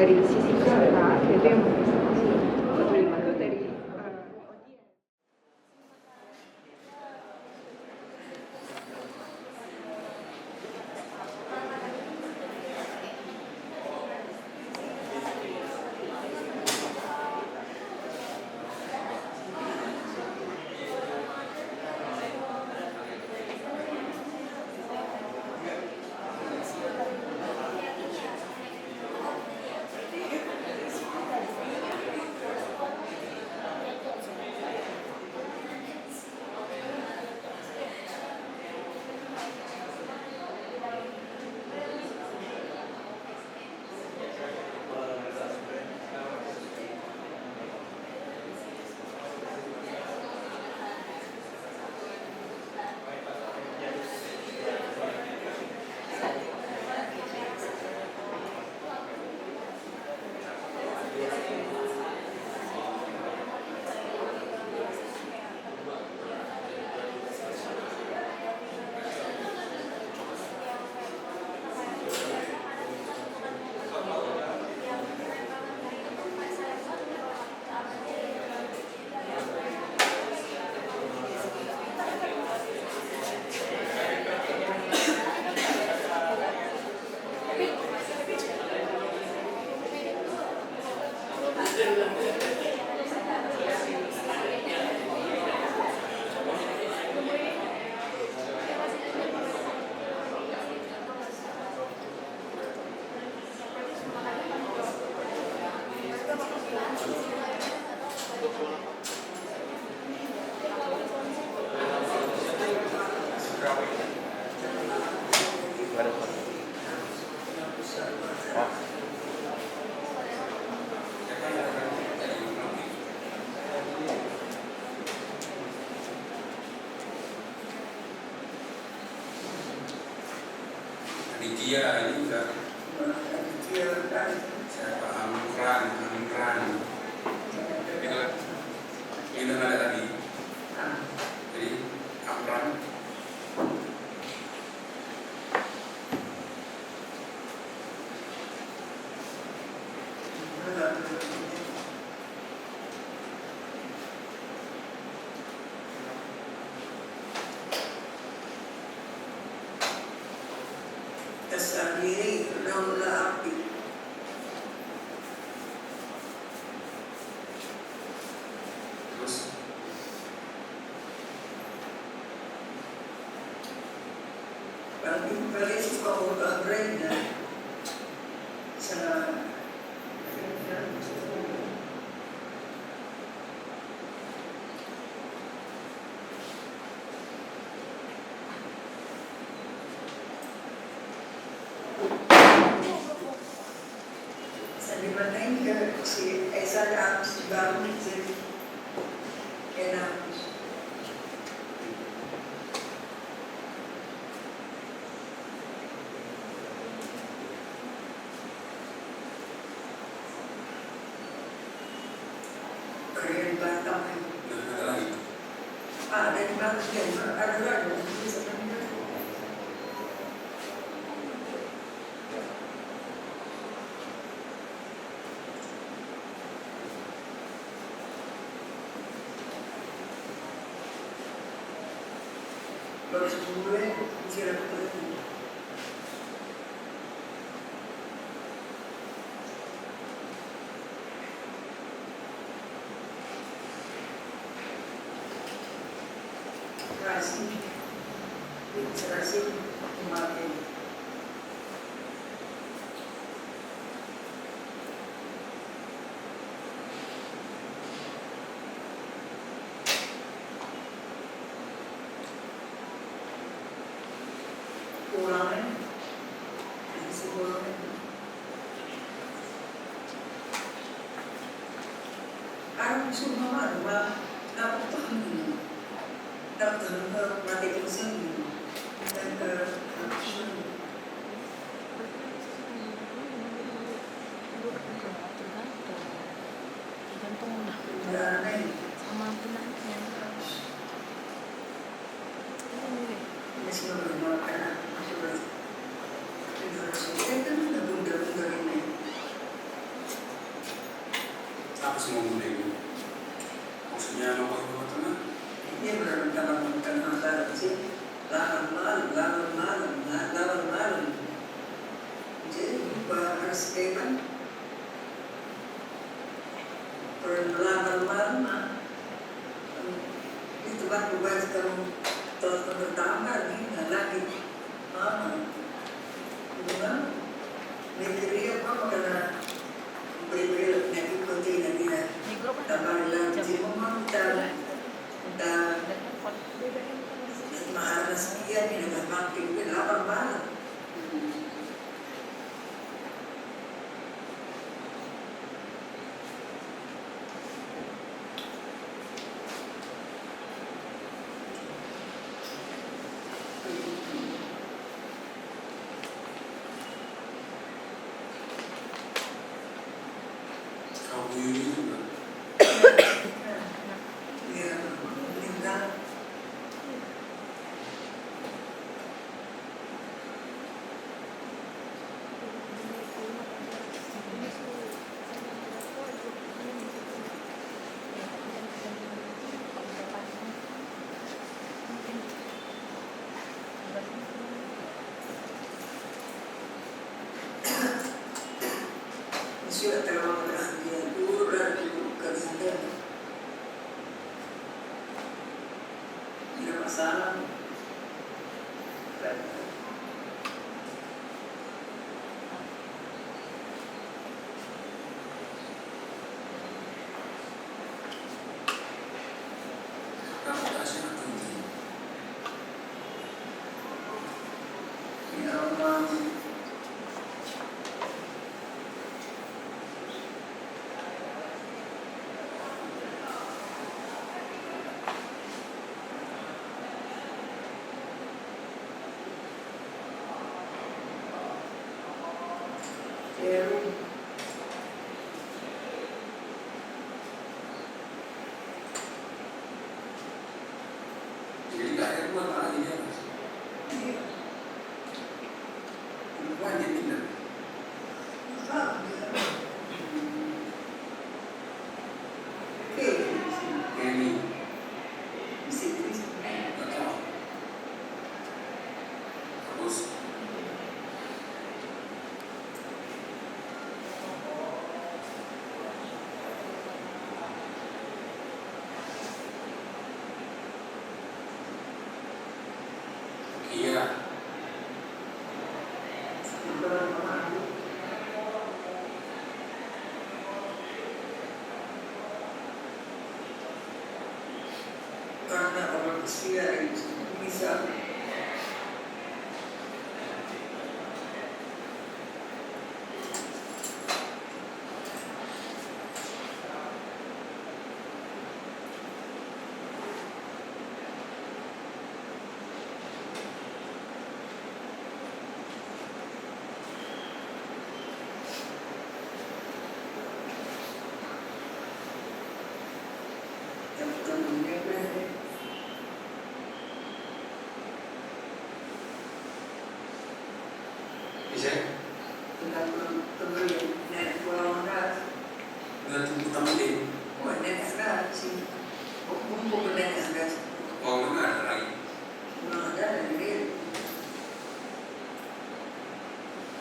dari sisi peserta itu yang berprestasi itu dari Dia ini juga siapa Amran itu ada tadi, jadi Amran Sendiri dalam api terus bagi sebuah brandnya sa dimatain ke si Esa dan si Bang si enak keren Batam ada lagi ada di Batam ada lagi baru sebulan kira ketemu terasi kemarin pulangan di sekolah kan semua mah dapat tahan mati kursi dan ke Masih mengenalkan coba saya kan udah bunda-bunda ini. Apa semua bunda ini? Maksudnya apa tengah? Ini berantara antara sih lawan malam. Jadi harus kayak perlawan malam itu baru kamu tahun pertama nih nggak lagi dengan media apa karena beri nanti konti nanti ya tambah lagi memang kita mahal sekian ini dengan makin berlapan banget. Sudah terlalu berhati ular bukan saja tidak masalah. Ya Allah. Jadi nggak ada dua lagi ya mas. Wajib tidak. Ini nggak tahu. Terus iya. Karena orang usia itu bisa Bisa? tidak terbeli nenek pulau ras. Nggak tunggu tamuin. Oh nenek ras sih. Kumpul nenek ras. Oh nggak ada lagi. Belum ada dari dia.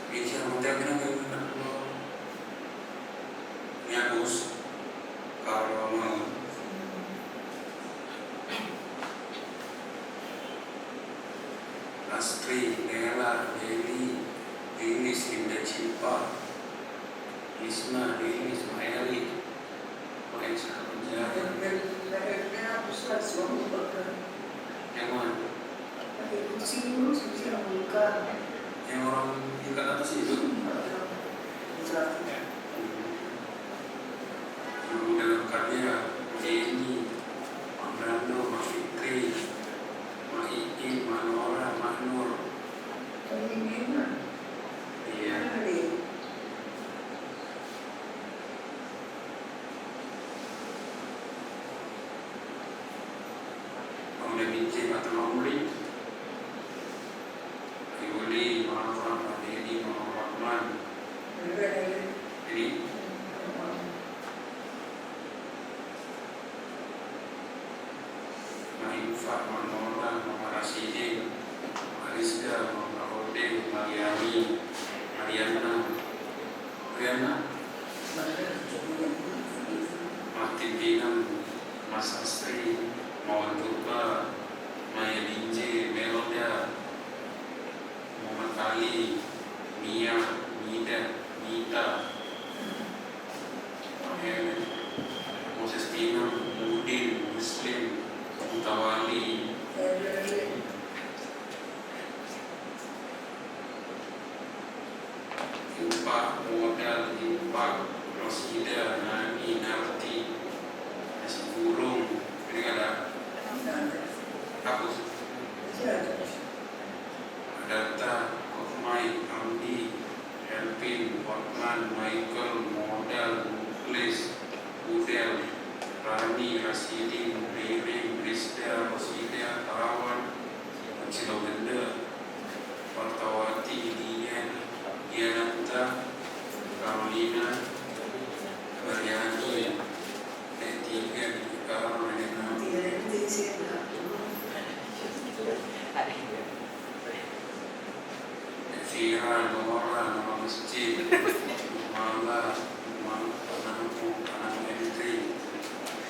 Bisa hotel kita nggak pulau. Ini Agus. Kalau mau. Astri, Nela, Dewi, Lilis, Linda Cipa, Isma, Dewi, Ismaili, Maesha, Penjara, Mereka pusat suami bakar. yang mana? Pakai kursi dulu sebelum buka. Yang orang tingkat atas itu. Dalam karya Jenny, Mak Brando, Mak Fikri, Mak Iin, Mak Nora, Mak Nur. Iya. Mak Udah Binci, Mak Temang Uli. Syifa, Mama Rasidin, Marisda, Mama Rode, Mariani, Mariana, Martin Dinam, Mas Astri, Mawan Turba, Maya Dinje, Meloda, Muhammad Ali, Mia, Nita, Moses Dinam, Udin, Muslim, Mutawali, Impak, Modal, Impak, Rosida, Nani, Narti, Nasi Burung, ini ada hapus. Data, Kofmai, Amdi, Elvin, Hotman, Michael, Modal, Muklis, Udel, Rani, Rasidin, Riring, Rizda, Rosida, Tarawan, Cilawenda, Partawati, Diananta, Carolina, Mariani, Netiga, Carolina, Fira, Nora, Nama Masjid, Mala, Anakmu, Anak Menteri,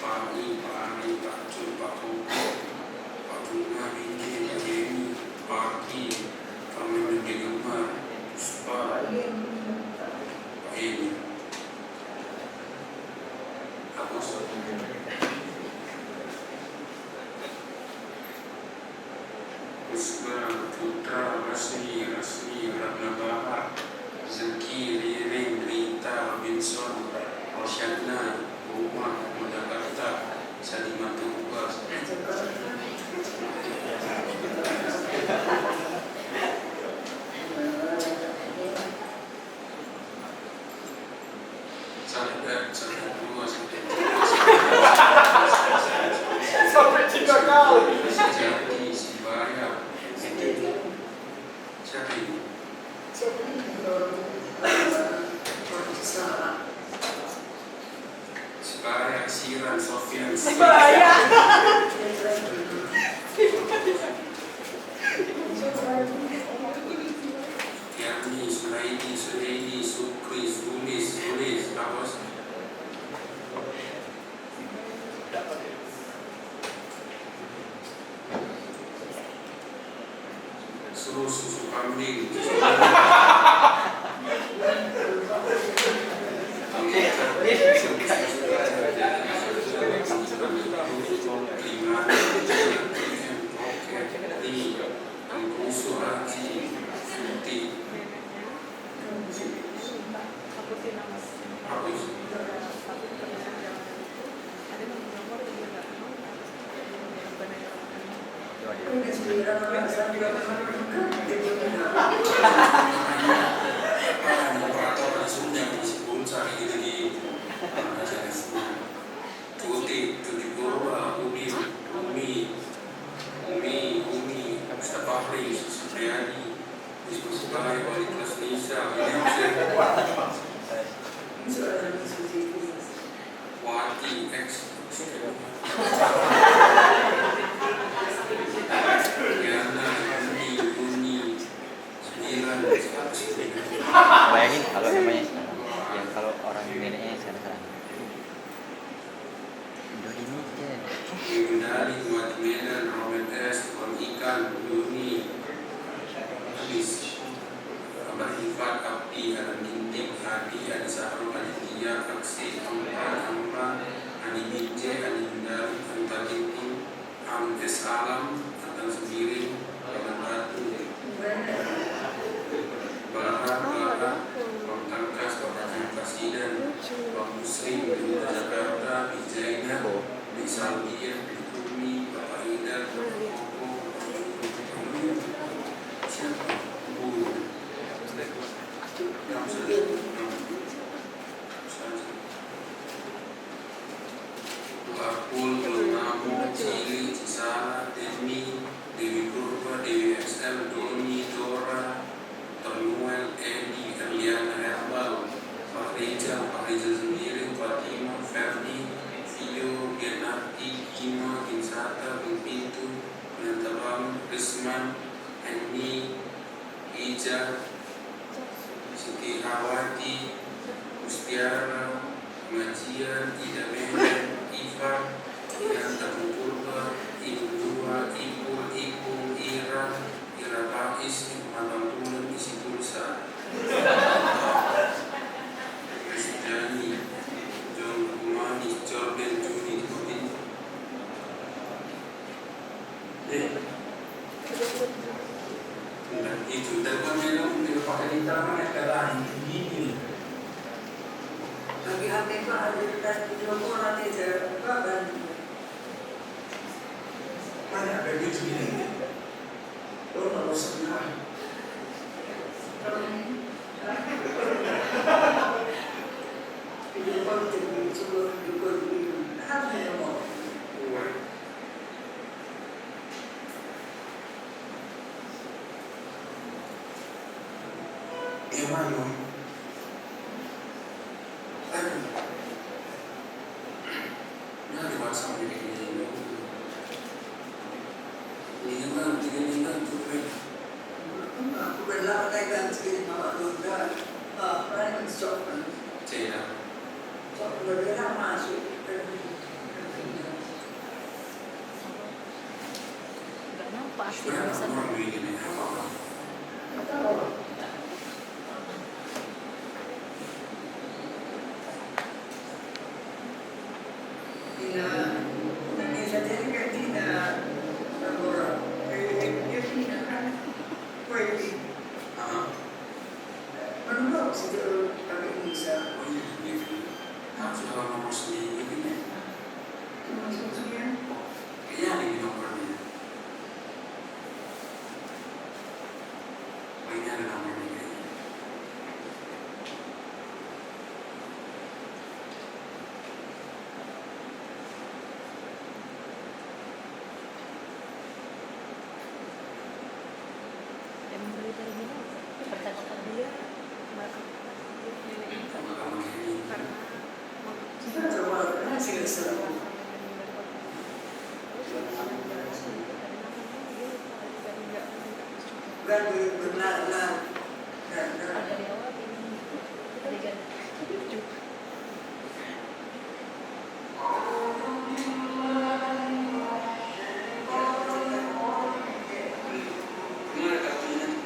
Pak I, Pak Ani, Pak Cun, Pak Koko, Pak Bunga, Rinji, Pak Yeni, Pak Ki, kami mendengar Pak Yeni. Hapus. Puspa, Putra, Rasmi, Ratna Bahar, Zaki, Riring, Rita, Robinson, Rosyadna, Rumah, Jakarta, Sadimah Tugas, Sampai 3 kali. Sejati, Sibaya, siapa ini? Sibaya, Siran, Sofian, Sibaya. Yani, Suraidi, Sukri, Sulis, awas. Susu kambing. Bayangin kalau namanya yang kalau orang neneknya sekarang Indonesia. Dari buat Medan, Robert S, Ikan, Yuni, Habis, Abah Hifat, Abdi, Ada Nindik, Hadi, Ada Sahrul, Ada Tia, Aksi, Amran, Adi Binje, Adi Bindari, Anta Ginting, Amdes Alam, Anta Sembiring, Badan Batu, Barang, Pangkas, Bapak Presiden, Pak Muslim, Bunda Jakarta, Bijaina, Bisalmiya, Bumi, Bapak Ida, Bapak Koko, Usman, Ani, Ija, Siti Hawati, Mustiara, Majian, Ida Meher, Ivan, Yanta Purba, Ibu Dua, Ipul, Ipung, Ira, Ira Bais, Matang Tulen, Isi Pulsa, Kristiani, John Kumani, Jordan, Juni, Kodin. Dan itu telepon memang tidak pakai di tangan yang lain begini. Lagi HP Pak ada tas video call nanti saya kabar. Mana ada duit segini? Lo nggak usah bilang. Video call jadi sebelum video call apa yang mau? Emang aduh, nah di WhatsApp ini kan tiga tuh kan. Aku berlaku dengan segini mama Lunda, Ryan Stockman, Cina, Stockman berbeda masuk. Nggak nampak sih sebenarnya biasanya. orang begini apa? Indonesia jadi kan tidak orang dia tidak kan quality menurut situ kami Indonesia Oh iya, gitu. Harus kalau nomor sendiri ini, maksudnya kayaknya ada di nomornya. Oh ini ada nomornya kayaknya. Yang memberi dari ini percakapan dia melakukan Sama kamu ini. karena kita coba hasil seru dan berlalang dan dari awal ini adegan lucu. Gimana kartunya tuh?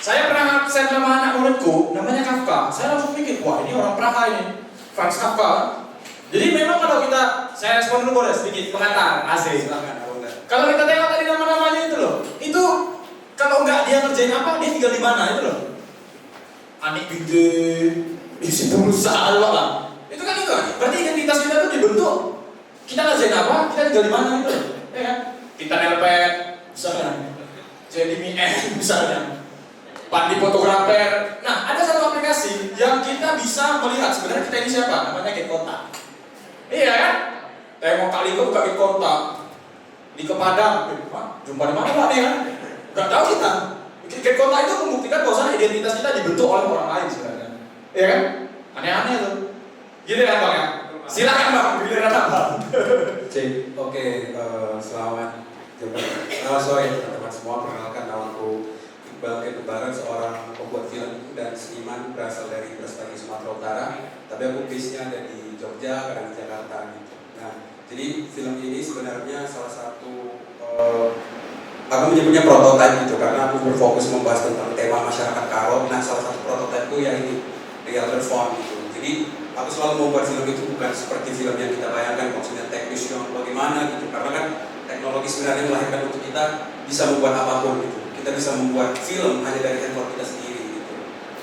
Saya pernah absen sama anak muridku, namanya Kafka. Saya langsung mikir, wah ini orang Praha ini, Franz Kafka. Jadi memang kalau kita, saya respon dulu boleh sedikit pengantar, asik. Silakan. Kalau kita tengok tadi nama-namanya itu loh, itu kalau nggak dia ngerjain apa, dia tinggal di mana itu loh. Anik gede, isi perusahaan lah. Itu kan itu, berarti identitas kita tuh dibentuk. Kita ngerjain apa, kita tinggal di mana gitu loh, ya kan? Kita nelpet, misalnya, jadi MN misalnya, Pandi fotografer. Nah, ada satu aplikasi yang kita bisa melihat sebenarnya kita ini siapa, namanya Get Kontak. Iya kan? Tengok kali itu buka Get Kontak. Di Kepadang, jumpa di mana Pak nih kan? Gak tahu kita. Get Kontak itu membuktikan bahwa identitas kita dibentuk oleh orang lain sebenarnya. Iya kan? Aneh-aneh tuh. Gitu kan Bang ya? Silakan Bang, giliran Bang. Cek, oke, selamat sore teman-teman semua. Perkenalkan namaku Iqbal Ketubaran, seorang pembuat film dan seniman berasal dari Brastagi, Sumatera Utara. Tapi aku base-nya ada di Jogja, kadang di Jakarta gitu. Nah, jadi film ini sebenarnya salah satu aku menyebutnya prototipe gitu karena aku berfokus membahas tentang tema masyarakat Karo. Nah, salah satu prototipeku yang ini Real Reform gitu. Jadi aku selalu membuat film itu bukan seperti film yang kita bayangkan, maksudnya teknis yang bagaimana gitu. Karena kan teknologi sebenarnya melahirkan untuk kita bisa membuat apapun gitu. Kita bisa membuat film hanya dari handphone kita sendiri gitu.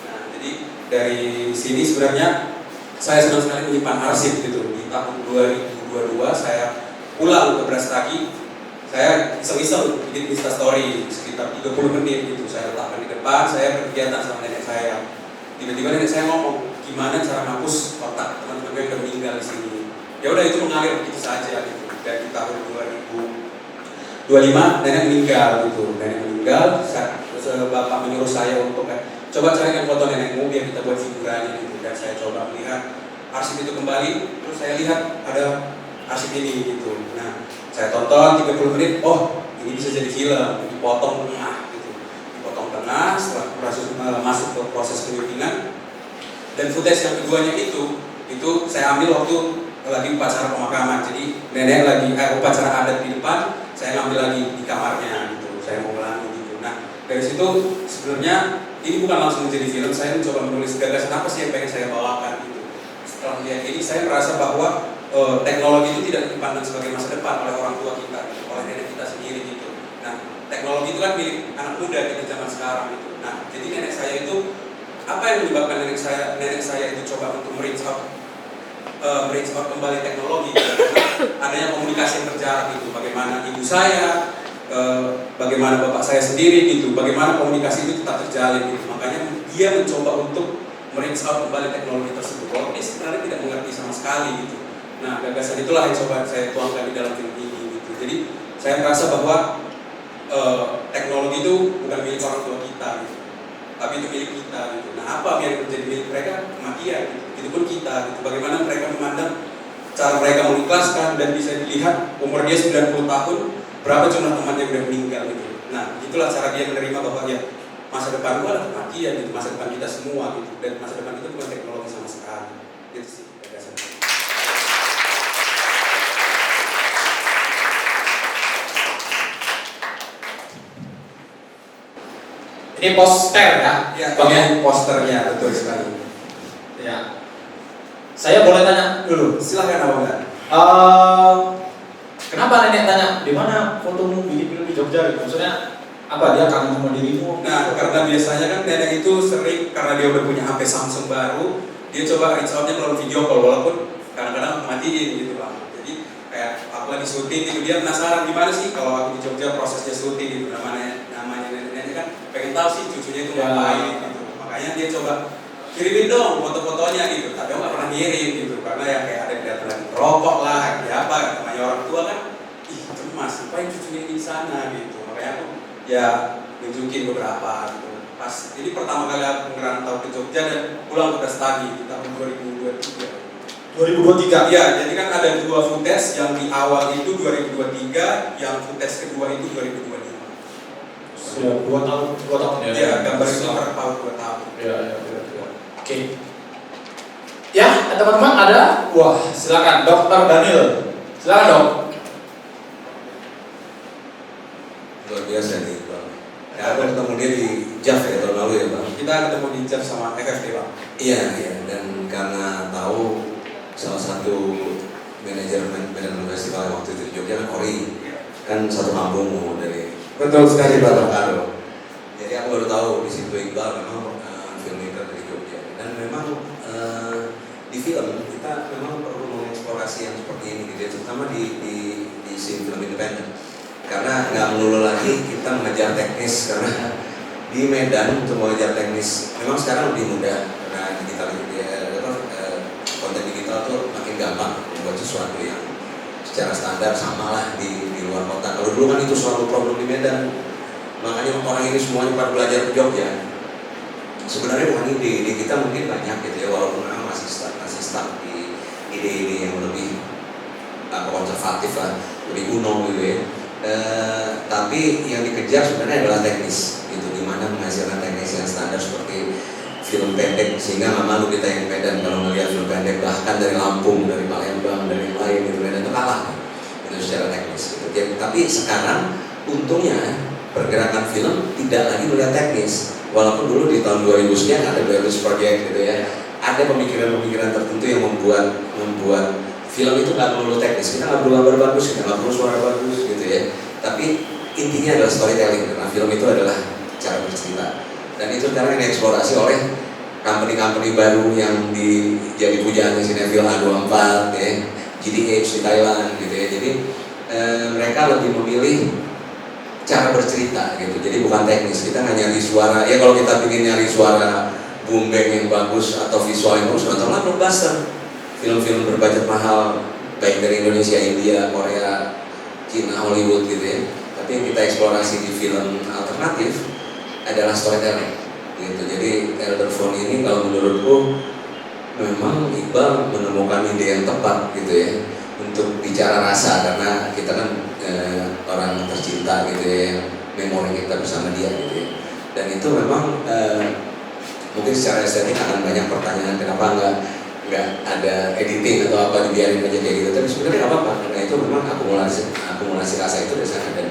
Nah, jadi dari sini sebenarnya saya senang sekali menyimpan arsip gitu. Di tahun 2022 saya pulang ke Brastagi. Saya iseng-iseng bikin Instastory sekitar 30 menit gitu. Saya letakkan di depan, saya berkegiatan sama nenek saya. Tiba-tiba nenek saya ngomong, gimana cara ngapus kontak teman-teman yang udah meninggal di sini. Ya udah, itu mengalir begitu saja gitu. Dan di tahun 2025 nenek meninggal gitu. Nenek meninggal, bapak menyuruh saya untuk coba carikan foto nenekmu biar kita buat figurannya gitu. Dan saya coba melihat arsip itu kembali, terus saya lihat ada arsip ini gitu. Nah, saya tonton 30 menit, oh ini bisa jadi film, dipotong tengah gitu. Dipotong tengah, setelah masuk ke proses penyutingan. Dan footage yang keduanya itu saya ambil waktu lagi upacara pemakaman. Jadi nenek lagi upacara adat di depan, saya ambil lagi di kamarnya gitu. Saya mau ulangi gitu. Nah, dari situ sebenarnya ini bukan langsung menjadi film, saya mencoba menulis gagasan apa sih yang pengen saya bawakan gitu. Setelah melihat ini, saya merasa bahwa teknologi itu tidak dipandang sebagai masa depan oleh orang tua kita, gitu, oleh nenek kita sendiri gitu. Nah, teknologi itu kan milik anak muda kita zaman sekarang gitu. Nah, jadi nenek saya itu apa yang menyebabkan nenek saya itu coba untuk reach out kembali teknologi gitu. Adanya komunikasi yang terjarak gitu. Bagaimana ibu saya, bagaimana bapak saya sendiri gitu. Bagaimana komunikasi itu tetap terjalin gitu. Makanya dia mencoba untuk reach out kembali teknologi tersebut. Walaupun dia sebenarnya tidak mengerti sama sekali gitu. Nah, gagasan itulah yang coba saya tuangkan di dalam film ini gitu. Jadi saya merasa bahwa teknologi itu bukan milik orang tua kita gitu, tapi itu milik kita gitu. Nah, apa yang menjadi milik mereka? Kematian gitu. Itu pun kita gitu. Bagaimana mereka memandang, cara mereka mengikhlaskan, dan bisa dilihat umur dia 90 tahun, berapa jumlah temannya yang sudah meninggal gitu. Nah, itulah cara dia menerima bahwa ya masa depan itu adalah kematian gitu, masa depan kita semua gitu. Dan masa depan itu bukan teknologi sama sekali. Gitu sih gagasan. Ini poster ya? Ya, Bang ya? posternya betul sekali. Ya. Saya boleh tanya dulu? Silahkan Abang. Kenapa nenek tanya, di mana fotomu bikin film di Jogja gitu? Maksudnya apa, dia kangen sama dirimu? Nah, karena biasanya kan nenek itu sering, karena dia udah punya HP Samsung baru, dia coba reach out-nya melalui video call, walaupun kadang-kadang matiin gitu Bang. Jadi kayak aku lagi syuting gitu, dia penasaran gimana sih kalau aku di Jogja prosesnya syuting gitu. Namanya nenek-nenek kan pengen tahu sih cucunya itu ngapain gitu. Makanya dia coba kirimin dong foto-fotonya gitu, tapi aku gak pernah ngirim gitu, karena ya kayak ada yang lagi rokok lah, kayak apa, namanya orang tua kan, ih cemas, ngapain cucunya di sana gitu. Makanya aku ya nunjukin beberapa gitu. Pas ini pertama kali aku ngerantau ke Jogja dan pulang ke Brastagi di tahun 2023. Iya, jadi kan ada dua footage, yang di awal itu 2023, yang footage kedua itu 2025. Sudah 2 tahun ya? Iya, gambar itu terpaut 2 tahun. Iya. Oke. Ya, teman-teman ada? Wah, silakan Dr. Daniel. Silakan Dok. Luar biasa nih Bang. Ya, aku ketemu dia di JAF ya tahun lalu ya. kita ketemu di church sama FFD Pak. Iya, dan karena tahu salah satu manajemen festival waktu itu di Jogja kan Ori, kan satu kampungmu dari Betul sekali Pak. Karo. Jadi aku baru tahu di situ Iqbal memang filmmaker dari Jogja, dan memang di film kita memang perlu mengeksplorasi yang seperti ini gitu, terutama di scene film independen, karena nggak melulu lagi kita mengejar teknis, karena di Medan untuk mengejar teknis memang sekarang lebih mudah karena konten digital tuh makin gampang membuat sesuatu yang secara standar sama lah di luar kota. Kalau dulu kan itu suatu problem di Medan, makanya orang ini semuanya pada belajar ke Jogja. Sebenarnya bukan ide kita mungkin banyak gitu ya, walaupun memang masih stuck di ide-ide yang lebih konservatif lah, lebih kuno gitu ya. Tapi yang dikejar sebenarnya adalah teknis gitu, dimana menghasilkan teknis yang standar seperti film pendek, sehingga nggak malu kita yang Medan kalau melihat film pendek, bahkan dari Lampung, dari Palembang, dari yang lain gitu, Medan itu kalah itu secara teknis gitu. Jadi, tapi sekarang untungnya pergerakan film tidak lagi melihat teknis, walaupun dulu di tahun 2000 sekian ada Blair Witch Project gitu ya, ada pemikiran-pemikiran tertentu yang membuat film itu nggak perlu teknis, kita nggak perlu gambar bagus, kita nggak perlu suara bagus gitu ya, tapi intinya adalah storytelling, karena film itu adalah cara bercerita, dan itu sekarang yang dieksplorasi oleh company-company baru yang jadi pujaan di Cinefil A24 ya, GDH di Thailand gitu ya. Jadi mereka lebih memilih cara bercerita gitu, jadi bukan teknis. Kita nggak nyari suara, ya kalau kita ingin nyari suara boom bang yang bagus atau visual yang bagus, nontonlah blockbuster, film-film berbajet mahal baik dari Indonesia, India, Korea, Cina, Hollywood gitu ya. Tapi yang kita eksplorasi di film alternatif adalah storytelling gitu. Jadi Elder Phone ini kalau menurutku memang Iqbal menemukan ide yang tepat gitu ya untuk bicara rasa, karena kita kan orang tercinta gitu ya, memori kita bersama dia gitu ya. Dan itu memang mungkin secara estetik akan banyak pertanyaan, kenapa nggak ada editing atau apa, dibiarin aja kayak gitu. Tapi sebenarnya nggak apa-apa, karena itu memang akumulasi rasa itu dari sana, dan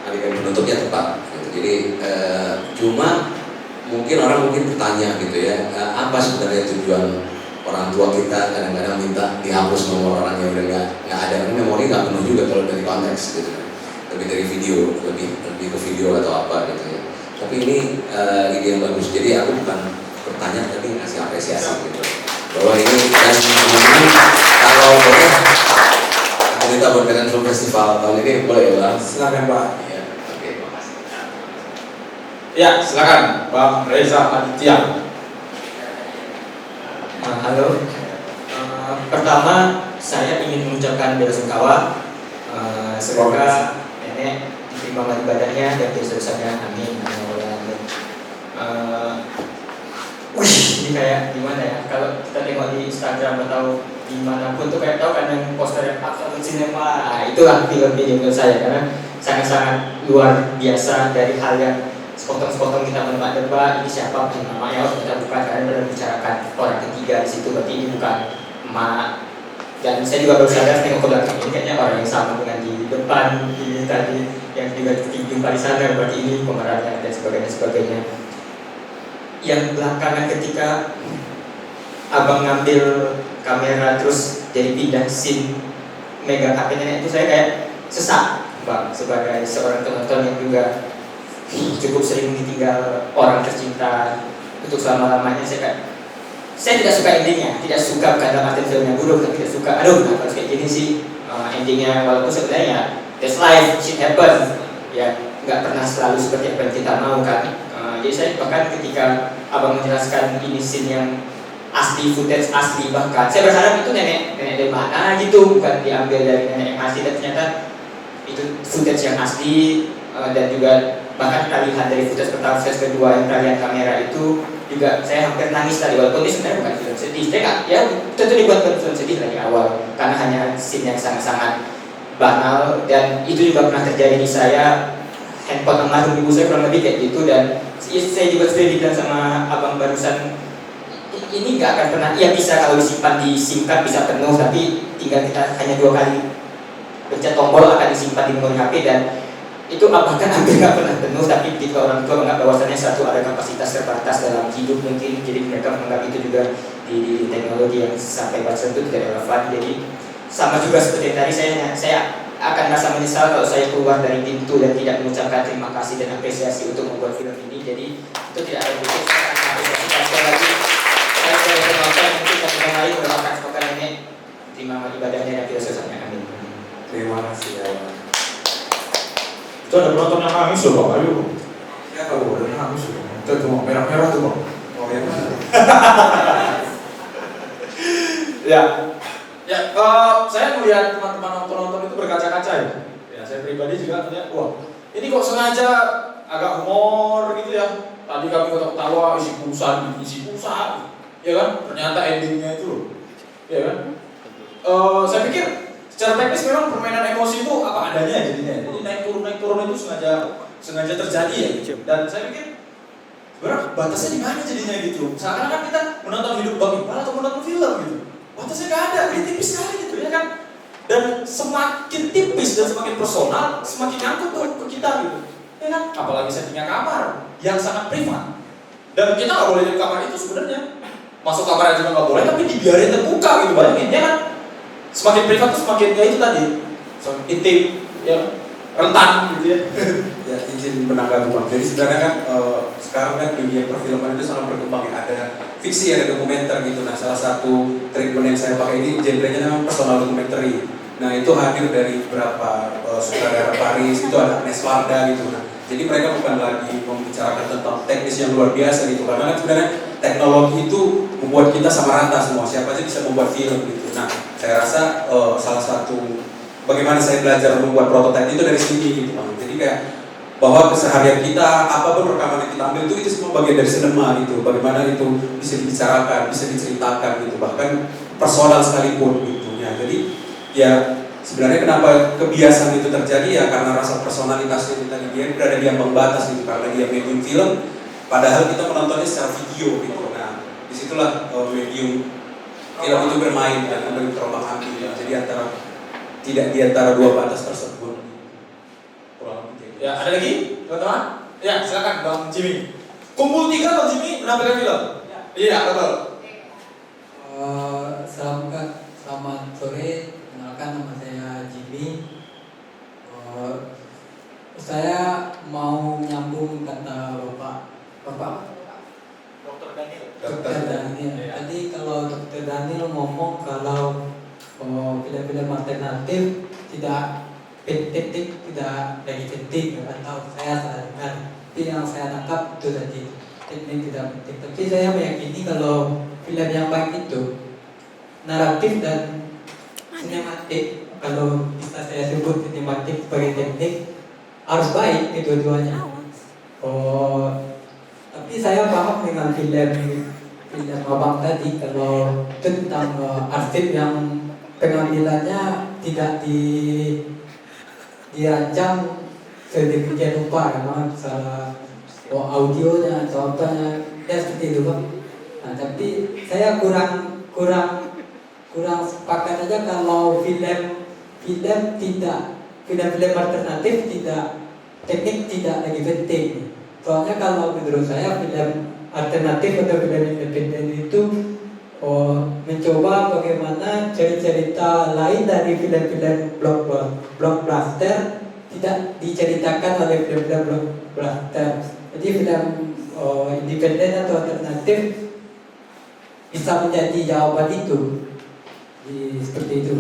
adegan penutupnya tepat gitu. Jadi cuma mungkin orang bertanya gitu ya, apa sebenarnya tujuan orang tua kita kadang-kadang minta dihapus nomor orang yang udah nggak ada, karena memori nggak penuh juga kalau dari konteks gitu, lebih dari video, lebih ke video atau apa gitu ya. Tapi ini ide yang bagus, jadi aku bukan bertanya tapi ngasih apresiasi gitu bahwa ini, dan kalau boleh aku minta buat Medan Film Festival tahun ini boleh ya Bang? Silakan Pak. Ya, oke, makasih. Ya, silakan Bang Reza Aditya. Halo, pertama saya ingin mengucapkan belasungkawa, semoga nenek diterima ibadahnya dan dosa-dosanya, amin. Ini kayak gimana ya, kalau kita tengok di Instagram atau dimanapun tuh kayak tahu kan yang poster yang Absolute Cinema, itulah film ini menurut saya, karena sangat-sangat luar biasa. Dari hal yang sepotong-sepotong kita menebak-nebak ini siapa namanya, harus kita buka karena benar bicarakan orang ketiga di situ, berarti ini bukan emak. Dan saya juga baru sadar tengok ke belakang ini kayaknya orang yang sama dengan di depan ini tadi yang juga jumpa di sana, berarti ini pemerannya dan sebagainya. Yang belakangan ketika abang ngambil kamera terus jadi pindah scene megang HP nenek itu, saya kayak sesak bang, sebagai seorang penonton yang juga cukup sering ditinggal orang tercinta untuk selama-lamanya. Saya tidak suka endingnya, tidak suka bukan dalam arti filmnya buruk, tapi tidak suka, aduh kenapa harus kayak gini sih endingnya, walaupun sebenarnya that's life, shit happen ya, nggak pernah selalu seperti apa yang kita mau kan. Jadi saya bahkan ketika abang menjelaskan ini scene yang asli, footage asli, bahkan saya berharap itu nenek dari mana gitu, bukan diambil dari nenek yang asli, dan ternyata itu footage yang asli. Dan juga bahkan kita lihat dari footage pertama, footage kedua yang kalian kamera itu juga saya hampir nangis tadi, walaupun ini sebenarnya bukan film sedih. Saya nggak, ya tentu dibuat film sedih dari awal karena hanya scene yang sangat-sangat banal, dan itu juga pernah terjadi di saya. Handphone almarhum ibu saya kurang lebih kayak gitu, dan saya juga sudah dibilang sama abang barusan, ini nggak akan pernah, ya bisa kalau disimpan di SIM card bisa penuh, tapi tinggal kita hanya 2 kali pencet tombol akan disimpan di memori HP, dan itu bahkan hampir nggak pernah penuh, tapi ketika orang tua menganggap bahwasannya satu ada kapasitas terbatas dalam hidup mungkin, jadi mereka menganggap itu juga di teknologi yang sampai batas itu tidak relevan. Jadi sama juga seperti tadi saya akan merasa menyesal kalau saya keluar dari pintu dan tidak mengucapkan terima kasih dan apresiasi untuk membuat film ini. Jadi itu tidak ada butuh, saya akan apresiasi sekali lagi. Saya penonton mungkin yang sedang lain mendoakan semoga nenek terima ibadahnya dan filosofnya, amin. Terima kasih ya. Itu ada penonton yang nangis loh Bang, ayo. Ya kalau udah nangis loh. Itu cuma merah-merah tuh Bang. Oh yang mana? Saya melihat teman-teman nonton itu berkaca-kaca ya. Ya, saya pribadi juga melihat, wah, ini kok sengaja agak humor gitu ya. Tadi kami ketawa isi pulsa, ya kan? Ternyata endingnya itu loh, ya kan? Saya pikir secara teknis memang permainan emosi itu apa adanya jadinya. Jadi naik turun itu sengaja terjadi ya. Dan saya pikir sebenarnya batasnya di mana jadinya gitu. Seakan-akan kita menonton hidup Bang Iqbal atau menonton film gitu. Batasnya nggak ada, ini tipis sekali gitu ya kan. Dan semakin tipis dan semakin personal, semakin nyangkut tuh ke kita gitu. Ya kan? Apalagi settingnya kamar yang sangat privat. Dan kita nggak boleh di kamar itu sebenarnya. Masuk kamar aja nggak boleh, tapi dibiarin terbuka gitu, bayangin ya kan. Semakin privat tuh semakin ya itu tadi, semakin intim, ya rentan gitu ya. Ya izin menanggapi Bang. Jadi sebenarnya kan sekarang kan dunia perfilman itu sangat berkembang ya. Ada fiksi, ada dokumenter gitu. Nah salah satu treatment yang saya pakai ini genrenya namanya personal documentary. Nah itu hadir dari beberapa sutradara Paris, itu ada Agnes Varda gitu. Nah jadi mereka bukan lagi membicarakan tentang teknis yang luar biasa gitu. Karena kan sebenarnya teknologi itu membuat kita sama rata semua. Siapa aja bisa membuat film gitu. Nah saya rasa salah satu bagaimana saya belajar membuat prototipe itu dari sini gitu Bang. Jadi kayak bahwa keseharian kita, apapun rekaman yang kita ambil itu semua bagian dari sinema gitu. Bagaimana itu bisa dibicarakan, bisa diceritakan gitu. Bahkan personal sekalipun gitu ya. Jadi ya sebenarnya kenapa kebiasaan itu terjadi ya karena rasa personalitas itu tadi, dia berada di ambang batas gitu karena dia medium film. Padahal kita menontonnya secara video gitu. Nah disitulah medium film itu bermain dan memberi terombang ambing ya. Jadi tidak di antara dua batas tersebut. Ya, ada lagi, teman-teman? Ya, silakan Bang Jimmy. Kumpul 3 Bang Jimmy menampilkan film. Iya, betul. Selamat sore, kenalkan nama saya Jimmy. Saya mau nyambung kata Bapak Dr. Daniel. Tadi kalau Dr. Daniel ngomong kalau film-film alternatif tidak penting, tidak lagi penting atau saya salah dengar. Tapi yang saya tangkap itu tadi teknik tidak penting. Tapi saya meyakini kalau film yang baik itu naratif dan sinematik, kalau bisa saya sebut sinematik sebagai teknik, harus baik kedua-duanya. Tapi saya paham dengan film Abang tadi kalau tentang arsip yang pengambilannya tidak dirancang sedemikian rupa karena misalnya audionya atau apanya ya seperti itu Bang. Nah, tapi saya kurang sepakat aja kalau film alternatif tidak teknik tidak lagi penting. Soalnya kalau menurut saya film alternatif atau film independen itu mencoba bagaimana cerita lain dari film-film blockbuster tidak diceritakan oleh film-film blockbuster. Jadi film independen atau alternatif bisa menjadi jawaban itu. Seperti itu.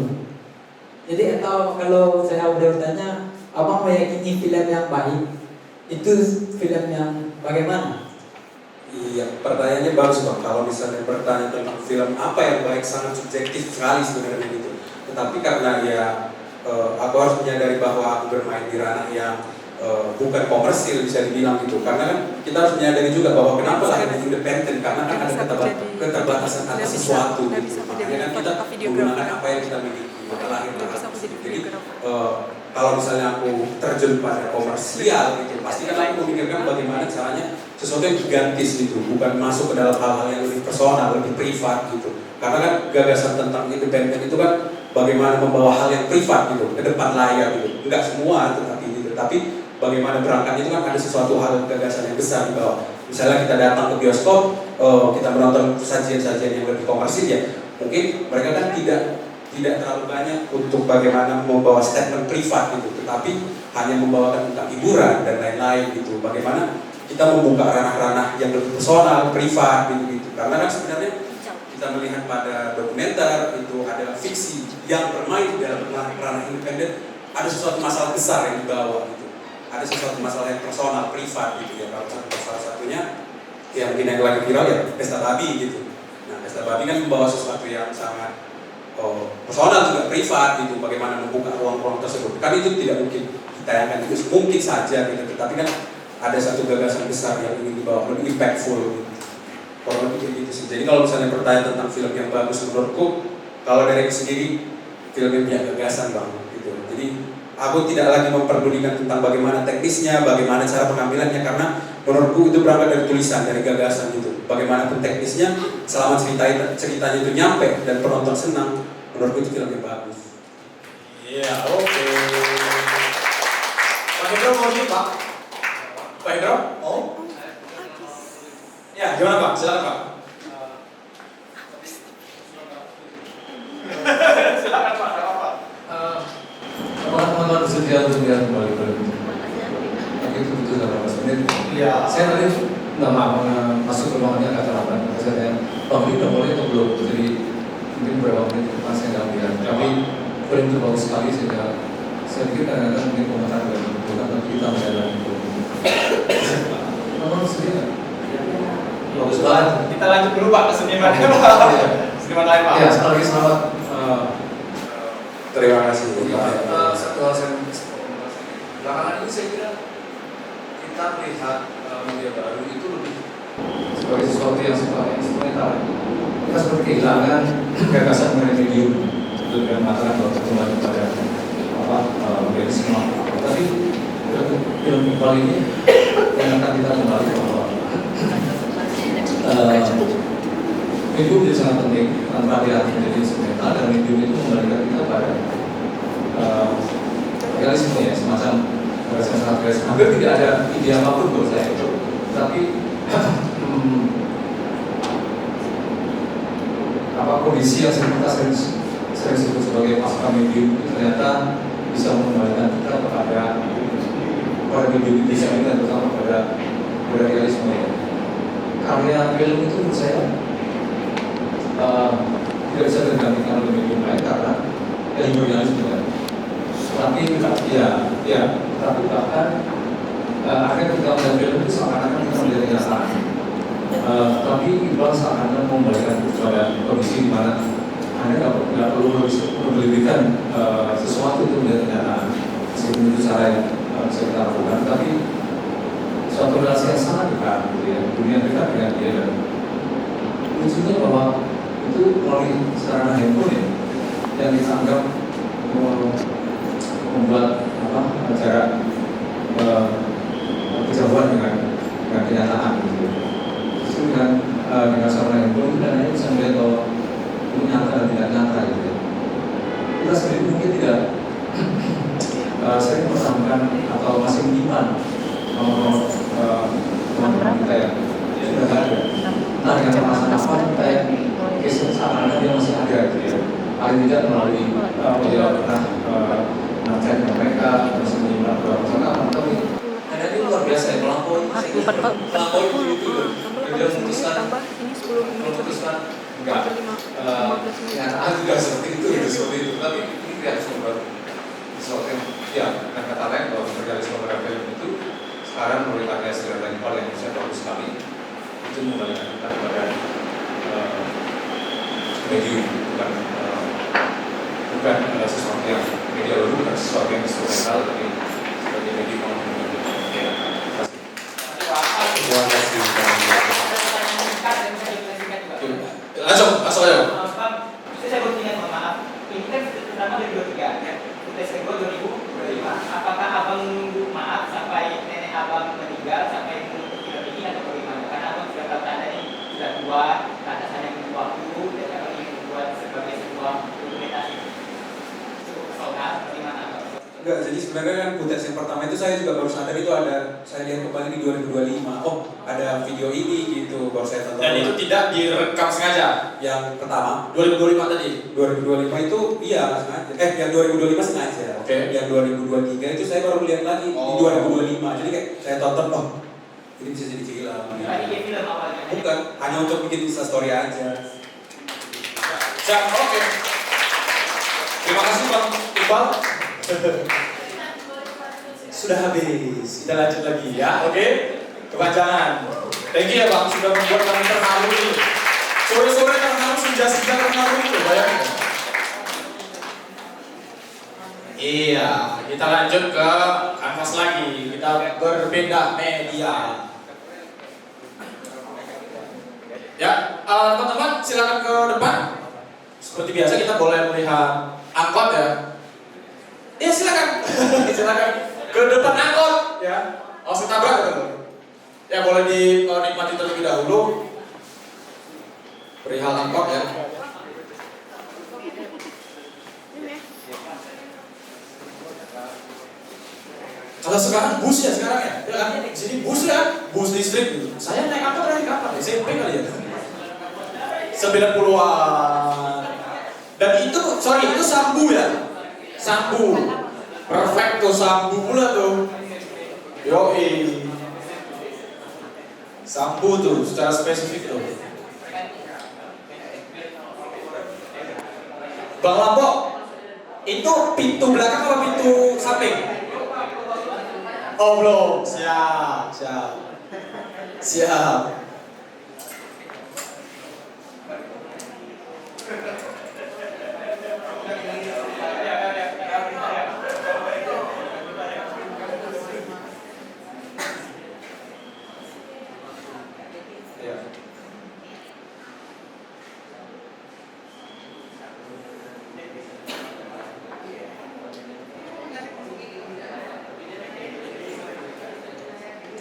Jadi atau kalau saya udah bertanya, Abang meyakini film yang baik itu film yang bagaimana? Iya, pertanyaannya bagus Bang. Kalau misalnya bertanya tentang film apa yang baik, sangat subjektif sekali sebenarnya gitu. Tetapi karena ya aku harus menyadari bahwa aku bermain di ranah yang bukan komersil bisa dibilang gitu. Karena kan kita harus menyadari juga bahwa kenapa lahir independen, karena kan ada keterbatasan atas sesuatu gitu. Makanya kan kita menggunakan apa yang kita miliki, maka lahir atas itu. Jadi kalau misalnya aku terjun pada komersial gitu, pasti kan aku memikirkan bagaimana caranya sesuatu yang gigantis gitu, bukan masuk ke dalam hal-hal yang lebih personal, lebih privat gitu. Karena kan gagasan tentang independen itu kan bagaimana membawa hal yang privat gitu ke depan layar gitu. Enggak semua tetapi gitu. Tapi bagaimana berangkat itu kan ada sesuatu hal gagasan yang besar di bawah. Misalnya kita datang ke bioskop, kita menonton sajian-sajian yang lebih komersil ya, mungkin mereka kan tidak terlalu banyak untuk bagaimana membawa statement privat gitu, tetapi hanya membawakan tentang hiburan dan lain-lain gitu. Bagaimana kita membuka ranah-ranah yang lebih personal, privat gitu. Karena kan sebenarnya kita melihat pada dokumenter itu adalah fiksi yang bermain di dalam ranah independen, ada sesuatu masalah besar yang dibawa gitu. Ada sesuatu masalah yang personal, privat gitu ya. Kalau salah satunya yang mungkin yang lagi viral ya Pesta Babi gitu. Nah, Pesta Babi kan membawa sesuatu yang sangat personal juga, privat gitu. Bagaimana membuka ruang-ruang tersebut. Kan itu tidak mungkin ditayangkan itu mungkin saja gitu. Tetapi kan ada satu gagasan besar yang ingin dibawa, lebih impactful gitu. Kalau lebih gitu sih. Jadi kalau misalnya bertanya tentang film yang bagus menurutku, kalau dari aku sendiri film yang punya gagasan banget gitu. Jadi aku tidak lagi memperdulikan tentang bagaimana teknisnya, bagaimana cara pengambilannya, karena menurutku itu berangkat dari tulisan, dari gagasan gitu. Bagaimanapun teknisnya, selama ceritanya itu nyampe dan penonton senang, menurutku itu film yang bagus. Iya, oke. Pak Hendro mau nih Pak? Pak Hendro? Oh? Ya, gimana Pak? Silakan Pak. Silakan Pak, tidak apa-apa. Teman-teman bersedia untuk melihat kembali film itu. Tapi itu butuh 18 menit. Iya. Saya tadi nggak mau masuk ke ruangannya agak terlambat. Saya Bang udah boleh atau belum? Jadi mungkin beberapa menit ke depan saya nggak melihat. Tapi film itu bagus sekali sehingga saya pikir kadang-kadang mungkin komentar dan bukan tapi kita menjalan itu. Teman-teman bersedia nggak? Bagus banget. Kita lanjut dulu Pak ke seniman. Seniman lain Pak. Ya, sekali lagi selamat. Terima kasih. Satu hal saya belakangan ini saya kira kita melihat media baru itu lebih sebagai sesuatu yang sifatnya instrumental. Kita seperti kehilangan gagasan mengenai medium itu dengan mengatakan bahwa kembali pada media semua. Tapi film kembali ini yang akan kita kembali bahwa medium itu sangat penting tanpa dia menjadi instrumental, dan medium itu memberikan kita pada realisme ya, semacam gagasan sangat realisme. Hampir tidak ada ide apapun menurut saya itu, tapi kondisi yang kita sering sebut sebagai pasca medium itu ternyata bisa mengembalikan kita kepada medium bisa ini, dan terutama pada realisme ya. Karya film itu menurut saya tidak bisa tergantikan oleh medium lain karena jurnalisme kan. Tapi tapi bahkan akhirnya ketika melihat film itu seakan-akan kita melihat kenyataan. Tapi Iqbal seakan-akan membalikan kepada kondisi di mana Anda tidak perlu membelikan sesuatu untuk melihat kenyataan. Meskipun itu cara yang bisa kita lakukan, tapi suatu relasi yang sangat dekat, gitu ya. Dunia dekat dengan dia, dan lucunya bahwa itu melalui sarana handphone ya, yang kita anggap membuat jarak kejauhan dengan kenyataan gitu. Justru dengan sarana handphone dan hanya bisa melihat bahwa itu nyata dan tidak nyata gitu. Kita sendiri mungkin tidak sering bersamakan atau masih menyimpan teman-teman kita ya sudah tidak ada. Nah dengan permasalahan apa kayak kisah seakan-akan dia masih ada gitu ya. Paling tidak melalui dia pernah nasihat dengan mereka, masih menyimpan beberapa percakapan, tapi ada ini luar biasa ya, melampaui itu dia memutuskan enggak kenyataan juga seperti itu, tapi ini kreatif baru sesuatu yang ya, dengan kata lain bahwa realisme pada film itu sekarang menurut karya Sri Iqbal yang saya bagus sekali itu membalikan kita kepada medium, bukan sesuatu yang media baru, bukan sesuatu yang instrumental, tapi sebagai medium yang Terima kasih. Langsung aja. Saya bertanya, mohon maaf, ini kan pertama dari 23, tes kedua 2025. Apakah abang menunggu maaf sampai nenek abang meninggal sampai menutup film ini atau bagaimana? Karena abang sudah tahu tanda ini sudah tua, tanda saya yang waktu, dan abang ingin membuat sebagai sebuah dokumentasi. Cukup pesona, bagaimana abang? Enggak, jadi sebenarnya kan footage yang pertama itu saya juga baru sadar itu ada, saya lihat kembali di 2025. Oh, ada video ini gitu, baru saya tonton. Dan itu tidak direkam sengaja. Yang pertama 2025 tadi. 2025 itu iya nggak sengaja. Yang 2025 sengaja. Oke. Yang 2023 itu saya baru lihat lagi di 2025. Jadi kayak saya tonton, oh ini bisa jadi film. Bukan, hanya untuk bikin Insta story aja. Siap, oke. Terima kasih Bang Iqbal. Sudah habis, kita lanjut lagi ya, oke? Kepanjangan. Thank you ya Bang, sudah membuat kami terharu ini. Sore-sore terharu, senja-senja terharu itu, bayangin. Iya, kita lanjut ke kanvas lagi. Kita berbeda media. Ya, teman-teman silakan ke depan. Seperti biasa kita boleh melihat angkot ya. Ya silakan, silakan ke depan angkot ya. Langsung tabrak gitu. Ya boleh dinikmati terlebih dahulu. Perihal angkot ya. Kalau sekarang bus ya sekarang ya, ya kan? Di sini bus ya, bus listrik gitu. Saya naik angkot dari kapan? SMP kali ya. 90-an. Dan itu, itu sambu ya. Sambu, perfect tuh sambu pula tuh. Yoi, sambu tuh secara spesifik tuh. Bang Lampok, itu pintu belakang apa pintu samping? Oh belum, siap.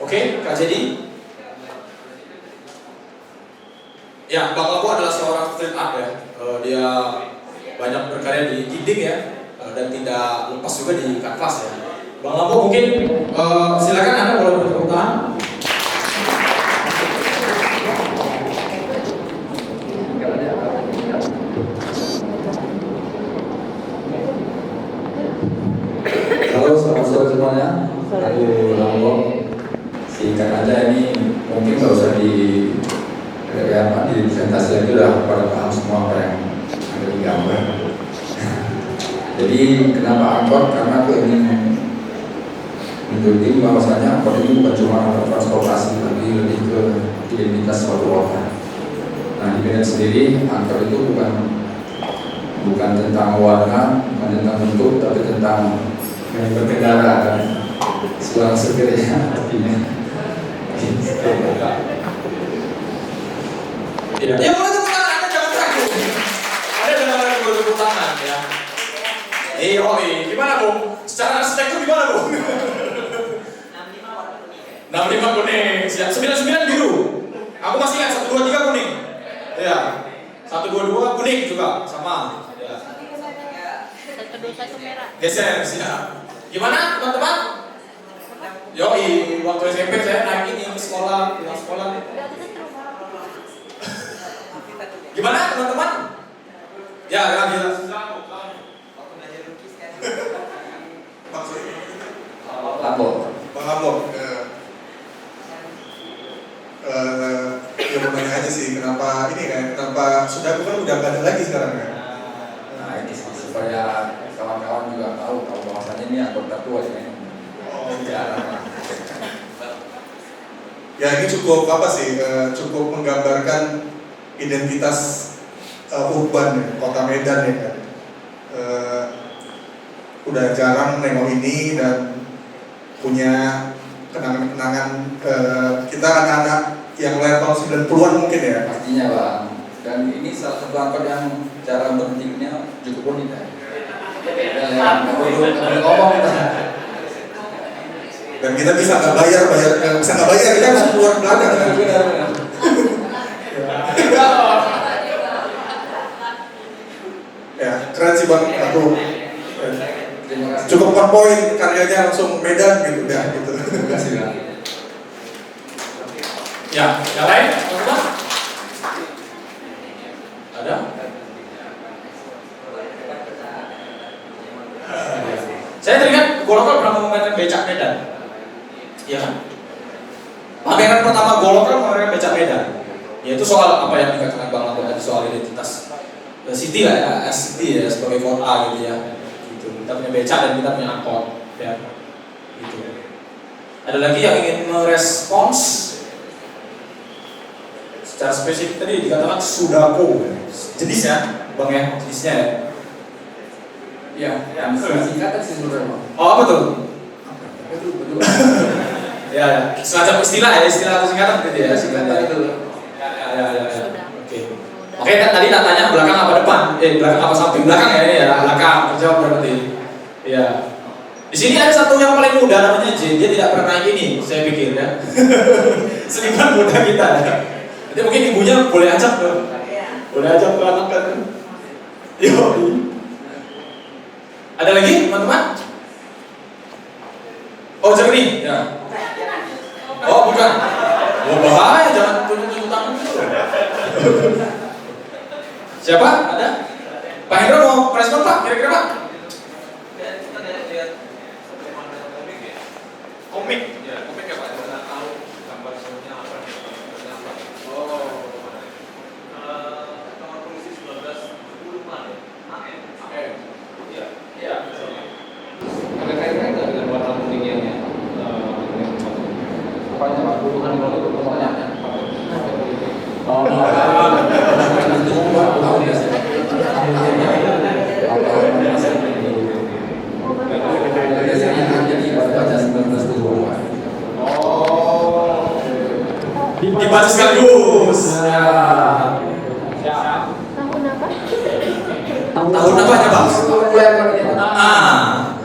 Oke, Kak Jadi. Ya, Bang Lampok adalah seorang street art ya. Dia banyak berkarya di dinding ya, dan tidak lepas juga di kanvas ya. Bang Lampok mungkin silakan Anda boleh bertepuk tangan. Halo, selamat sore semuanya. Dari Lampok. Singkat aja ini mungkin nggak usah presentasi lagi, udah pada paham semua apa yang ada di gambar. Jadi kenapa angkot? Karena aku ingin menunjukkan bahwasanya angkot itu bukan cuma alat transportasi, tapi lebih ke identitas suatu kota. Nah di Medan sendiri angkot itu bukan tentang warna, bukan tentang bentuk, tapi tentang berkendara kan. Seorang supir ya artinya. Ya boleh tepuk tangan, Anda jangan ragu. Anda jangan ragu boleh tepuk tangan ya. Gimana Bung? Secara arsitektur gimana Bung? 65 kuning, siap. 99 biru. Aku masih ingat 123 kuning. Ya. 122 kuning juga sama. Ya. 121 merah. Geser, siap. Gimana teman-teman? Yoi, waktu SMP saya naik ini ke sekolah, pulang sekolah. Gimana teman-teman? Ya, gila. Lampok. Bang Lampok, ya mau nanya aja sih, kenapa sudah bukan udah nggak ada lagi sekarang ya? Nah ini supaya kawan-kawan juga tahu bahwasannya ini anggota tua ini. Ya ini cukup apa sih? Cukup menggambarkan identitas urban ya, kota Medan ya kan. Udah jarang nengok ini dan punya kenangan-kenangan kita anak-anak yang level 90-an mungkin ya. Pastinya Bang. Dan ini salah satu angkot yang cara berhentinya cukup unik ya. Ngomong kita. Dan kita bisa nggak bayar kita harus keluar belakang kan. Ya keren sih Bang, aku cukup poin karyanya langsung Medan gitu ya gitu. Terima kasih ya. Ya, yang lain? Teman-teman? Ada? Saya teringat Golokar pernah memamerkan becak Medan. Iya kan? Pameran pertama Golokar memamerkan becak Medan. Yaitu soal apa yang dikatakan Bang Lampung tadi, soal identitas city lah ya, city ya sebagai kota gitu ya. Gitu. Kita punya becak dan kita punya angkot ya. Gitu. Ada lagi yang ingin merespons secara spesifik tadi dikatakan Sudako jenisnya, Bang ya, jenisnya ya. Ya, yang singkatan sih sebenarnya. Oh apa tuh? Ya, semacam istilah ya, istilah atau singkatan gitu ya. Singkatan itu. Ya. Oke. Oke, tadi tanya belakang apa depan? Belakang apa samping? Belakang ya ini ya, belakang. Terjawab berarti. Ya. Di sini ada satu yang paling muda namanya J. Dia tidak pernah naik ini, saya pikir ya. Seniman muda kita ya. Jadi mungkin ibunya boleh ajak tuh. Boleh ajak ke anak kan. Yo. Ada lagi teman-teman? Oh jernih ya. Oh bukan. Oh bahaya, jangan tunjuk-tunjuk tangan dulu. Siapa? Ada? Pak Hendro mau merespon Pak? Kira-kira Pak? Komik. Ya, komik ya Pak. Saya tahu gambar sebenarnya apa. Oh. Nomor komisi 19 ya. Iya. Iya. Ada kaitannya nggak dengan warna kuningnya? Apanya Pak? Puluhan kilo itu pokoknya. Oh, itu tahu dia. Jadi baca 19 itu. Oh. Dibaca sekaligus. Ya. Tahun apa? Tahun apa aja Bang?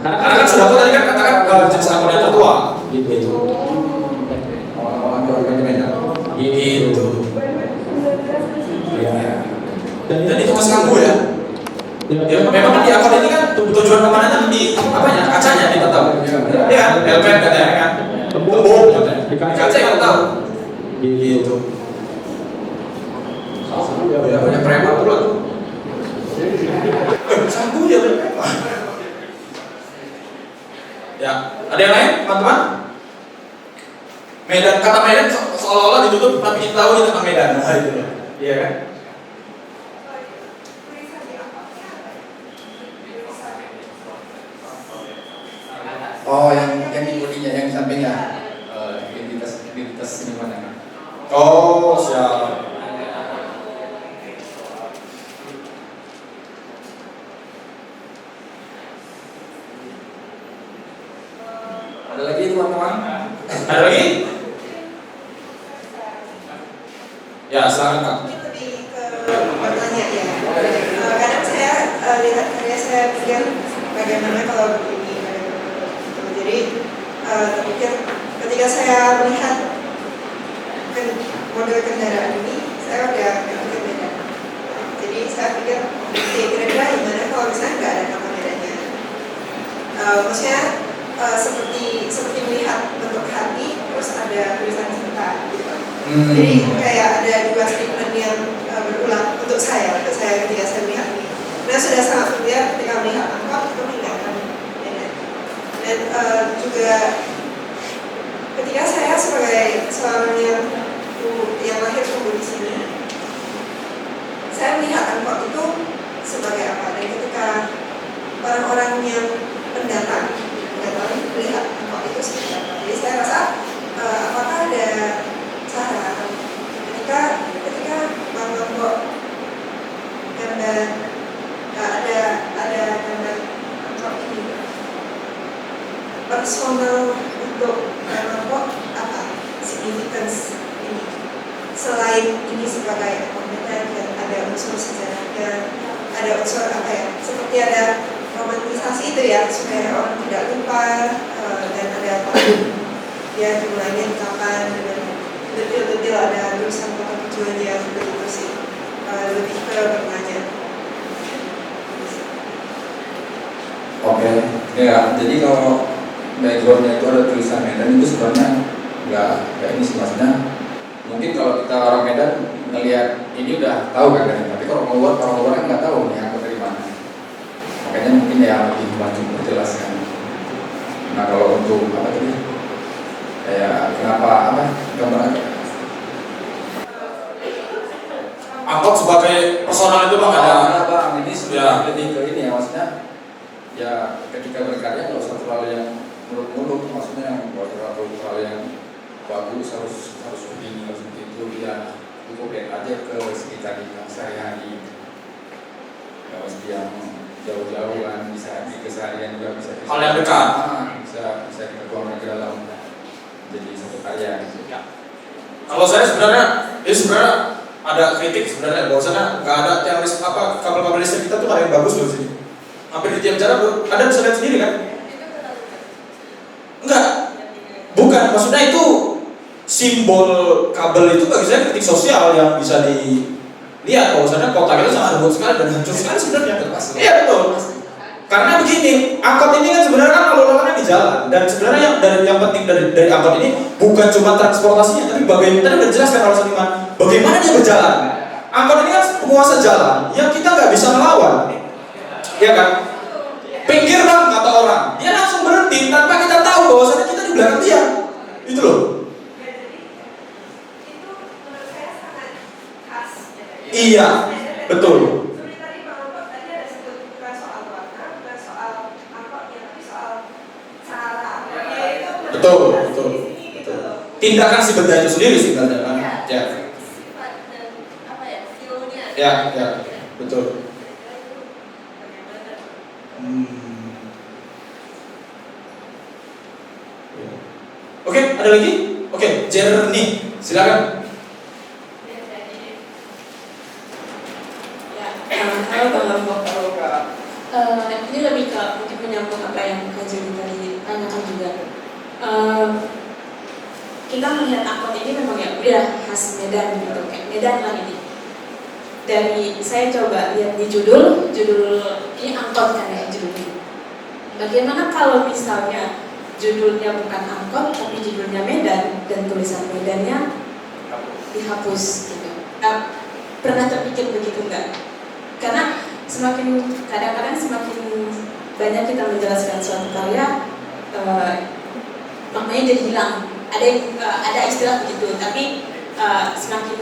Karena kan sudah tadi kan katakan jenis angkot yang tertua. Gitu. Gitu. Ya. Dan itu Mas Kanggu ya. Ya memang kan di angkot ini kan tujuan kemananya di apanya? Kacanya kita tahu. Iya kan? Helmet katanya kan. Tembok katanya. Di kaca yang tahu. Gitu. Ya banyak preman pula tuh. Sanggup ya preman. Ya, ada yang lain teman-teman? Medan, kata Medan seolah-olah ditutup tapi kita tahu ini tentang Medan. Nah itu loh. Iya kan? Oh, yang di bodinya, yang di sampingnya. Identitas seniman. Oh, siap. Ada lagi teman-teman? Ada lagi? Ya, silakan Kak. Lebih ke bertanya ya. Kadang saya lihat karya saya pikir bagaimana kalau begini. Jadi terpikir ketika saya melihat model kendaraan ini, saya udah berpikir beda. Jadi saya pikir kira-kira gimana kalau misalnya nggak ada kata bedanya. Maksudnya seperti melihat bentuk hati, terus ada tulisan cinta gitu. Jadi kayak ada dua statement yang berulang untuk saya ketika saya melihat ini. Nah sudah sangat familiar ketika melihat angkot itu mengingatkan ini. Dan juga ketika saya sebagai seorang yang lahir tumbuh di sini, saya melihat angkot itu sebagai apa? Dan ketika orang-orang yang pendatang melihat angkot itu seperti apa? Jadi saya rasa apakah ada cara ketika Bang Lombok gambar ada gambar angkot ini personal untuk Bang Lombok apa significance ini selain ini sebagai komentar dan ada unsur sejarahnya, ada unsur apa ya seperti ada romantisasi itu ya supaya orang tidak lupa dan ada apa dia dimulainya kapan dengan detil-detil ada tulisan kata tujuannya seperti itu sih lebih ke bertanya. Oke. Ya, jadi kalau backgroundnya itu ada tulisan Medan itu sebenarnya nggak ini sih maksudnya. Mungkin kalau kita orang Medan ngelihat ini udah tahu kan, tapi kalau orang luar kan nggak tahu nih angkot dari mana. Makanya mungkin ya lebih bantu menjelaskan. Nah kalau untuk apa tadi? Kayak kenapa apa gambar angkot sebagai personal itu bang ada bang ini sudah lebih ke ini ya maksudnya ya ketika berkarya nggak usah terlalu yang muluk-muluk maksudnya nggak terlalu yang bagus harus begini harus begitu ya cukup lihat aja ke sekitar kita sehari-hari nggak mesti yang jauh-jauh kan bisa di keseharian juga bisa hal yang dekat bisa kita tuangkan ke dalam jadi satu karya gitu. Kalau saya sebenarnya ada kritik sebenarnya bahwasanya nggak ada yang kabel-kabel listrik kita tuh ada yang bagus loh sini. Hampir di tiap jalan ada bisa lihat sendiri kan? Enggak, bukan maksudnya itu simbol kabel itu bagi saya kritik sosial yang bisa dilihat bahwasanya kota kita sangat ruwet sekali dan hancur sekali sebenarnya. Iya betul. Karena begini, angkot ini kan sebenarnya kan lalu-laluannya di jalan dan sebenarnya yang penting dari angkot ini bukan cuma transportasinya tapi bagaimana tadi udah jelaskan kalau Seniman bagaimana dia berjalan. Angkot ini kan penguasa jalan yang kita nggak bisa melawan, ya kan? Pinggir bang kata orang, dia langsung berhenti tanpa kita tahu bahwasanya kita di belakang dia, itu loh. Iya, betul. Betul. Tindakan si benda itu sendiri sih kan? Ya. Ya, betul. Oke, ada lagi? Oke, Jernih, silakan. Ini lebih ke mungkin menyambung apa yang Kak Jenny tadi tanyakan juga. Kita melihat angkot ini memang ya udah khas Medan gitu, kayak Medan lah ini. Dari saya coba lihat di judul ini angkot kan ya judulnya. Bagaimana kalau misalnya judulnya bukan angkot tapi judulnya Medan dan tulisan Medannya dihapus gitu? Pernah terpikir begitu enggak? Karena kadang-kadang semakin banyak kita menjelaskan suatu karya, maknanya jadi hilang. Ada istilah begitu, tapi semakin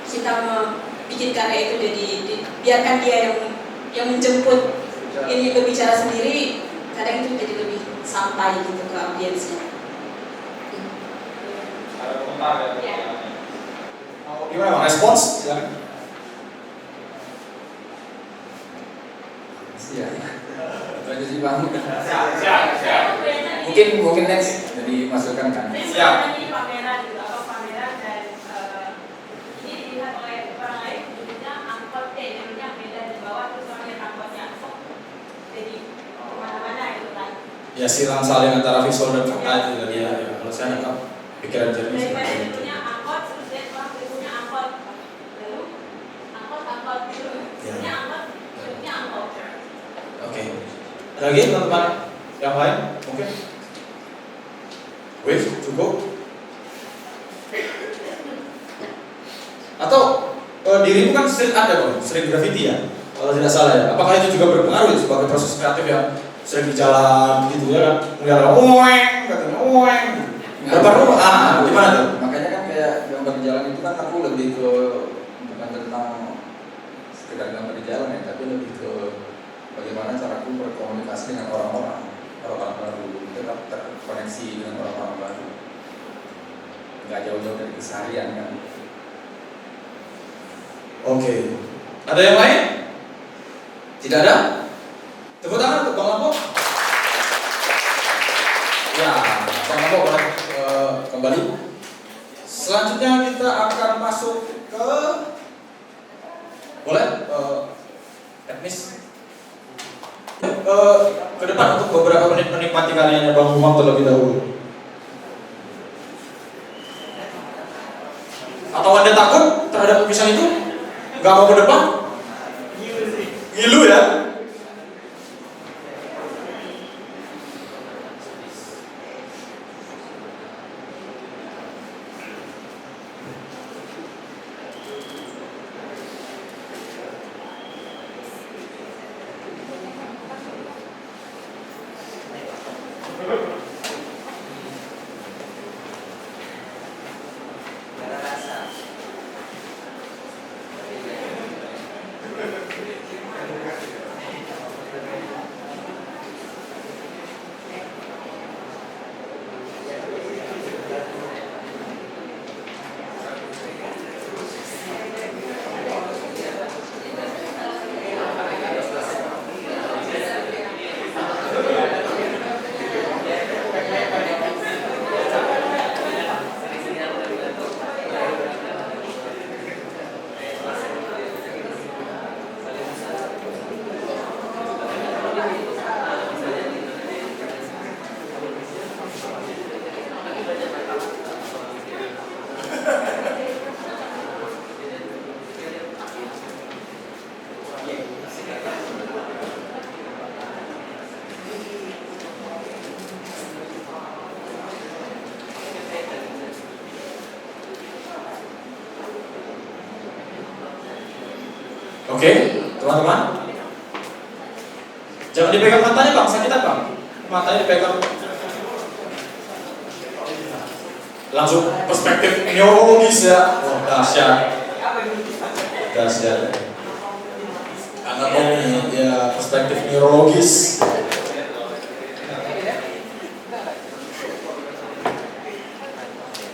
kita bikin karya itu jadi biarkan dia yang menjemput ini berbicara sendiri, kadang itu jadi lebih sampai gitu ke audiensnya. Ada komentar ya? Gimana bang? Respons? Silakan. Iya. Itu aja sih bang. Siap. Mungkin next jadi masukkan kan. Siap. Ini pameran gitu, atau pameran dan ini dilihat oleh orang lain judulnya angkot, judulnya Medan di bawah terus orangnya angkotnya angkot. Jadi kemana-mana gitu kan. Ya silang saling antara visual dan fakta itu tadi ya. Kalau saya nangkap pikiran Jernih. Daripada judulnya angkot terus dia orang judulnya angkot, lalu angkot gitu. Judulnya angkot, judulnya angkot. Oke. Ada lagi teman-teman yang lain? Mungkin? Wih, cukup? Atau dirimu kan street art ya bang? Street graffiti ya? Kalau tidak salah ya. Apakah itu juga berpengaruh ya, sebagai proses kreatif yang sering di jalan gitu ya kan? Melihat oeng, katanya oeng. Berpengaruh? Gimana tuh? Makanya kan kayak gambar di jalan itu kan aku lebih ke bukan tentang sekedar gambar di jalan ya, tapi lebih ke bagaimana caraku berkomunikasi dengan orang-orang baru, tetap terkoneksi dengan orang-orang baru, nggak jauh-jauh dari keseharian kan. Oke. Ada yang lain? Tidak ada? Tepuk tangan untuk Bang Lampo. Ya, Bang Lampo boleh kembali. Selanjutnya kita akan masuk ke boleh teknis. Ke depan untuk beberapa menit menikmati karyanya Bang Umam terlebih dahulu. Atau Anda takut terhadap lukisan itu? Gak mau ke depan? Ngilu ya? Oke, teman-teman. Jangan dipegang matanya bang, sakitan bang. Matanya dipegang. Langsung perspektif neurologis ya. Oh, dahsyat. Dahsyat. Anatomi ya, perspektif neurologis.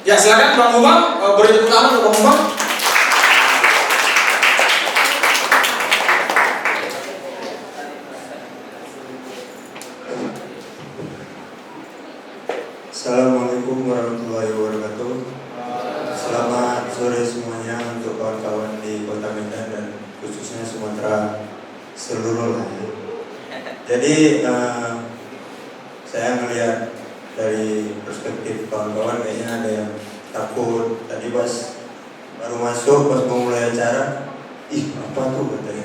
Ya silakan Bang Umang, beri tepuk tangan untuk Bang Umang. Assalamualaikum warahmatullahi wabarakatuh. Selamat sore semuanya untuk kawan-kawan di Kota Medan dan khususnya Sumatera seluruh. Jadi saya melihat dari perspektif kawan-kawan kayaknya ada yang takut. Tadi pas baru masuk, pas mau mulai acara, ih apa tuh katanya.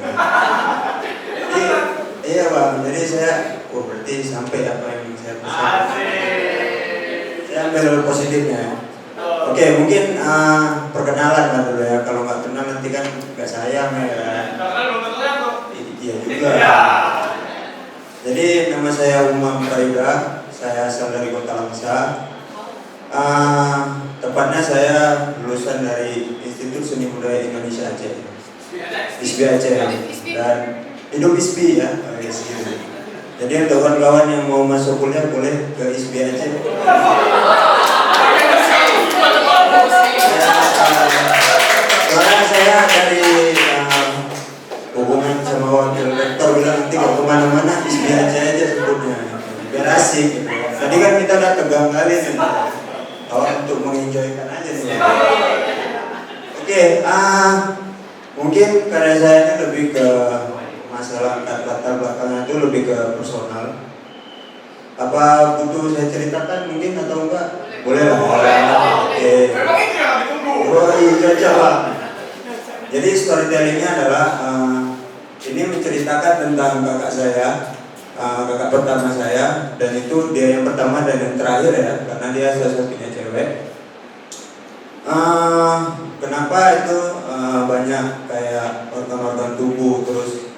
Jadi iya bang, jadi saya, berarti sampai apa yang saya pesan. Saya ambil positifnya. Oke, mungkin perkenalan lah dulu ya. Kalau nggak kenal nanti kan nggak sayang ya. Iya juga. Jadi nama saya Umam Farida. Saya asal dari Kota Langsa. Tepatnya saya lulusan dari Institut Seni Budaya Indonesia Aceh. ISBI Aceh. Dan hidup ISBI ya. Jadi untuk kawan-kawan yang mau masuk kuliah boleh ke ISBI Aceh. Soalnya saya dari hubungan sama wakil rektor bilang nanti kalau kemana-mana ISBI Aceh aja sebutnya. Biar asik gitu. Tadi kan kita udah tegang kali nih. Untuk mengenjoykan aja nih. Oke, mungkin karya saya ini lebih ke masalah latar belakangnya itu lebih ke personal. Apa butuh saya ceritakan mungkin atau enggak? Boleh lah. Oke. Oh iya coba. Jadi storytellingnya adalah ini menceritakan tentang kakak saya, kakak pertama saya, dan itu dia yang pertama dan yang terakhir ya, karena dia satu-satunya cewek. Kenapa itu banyak kayak organ-organ tubuh, terus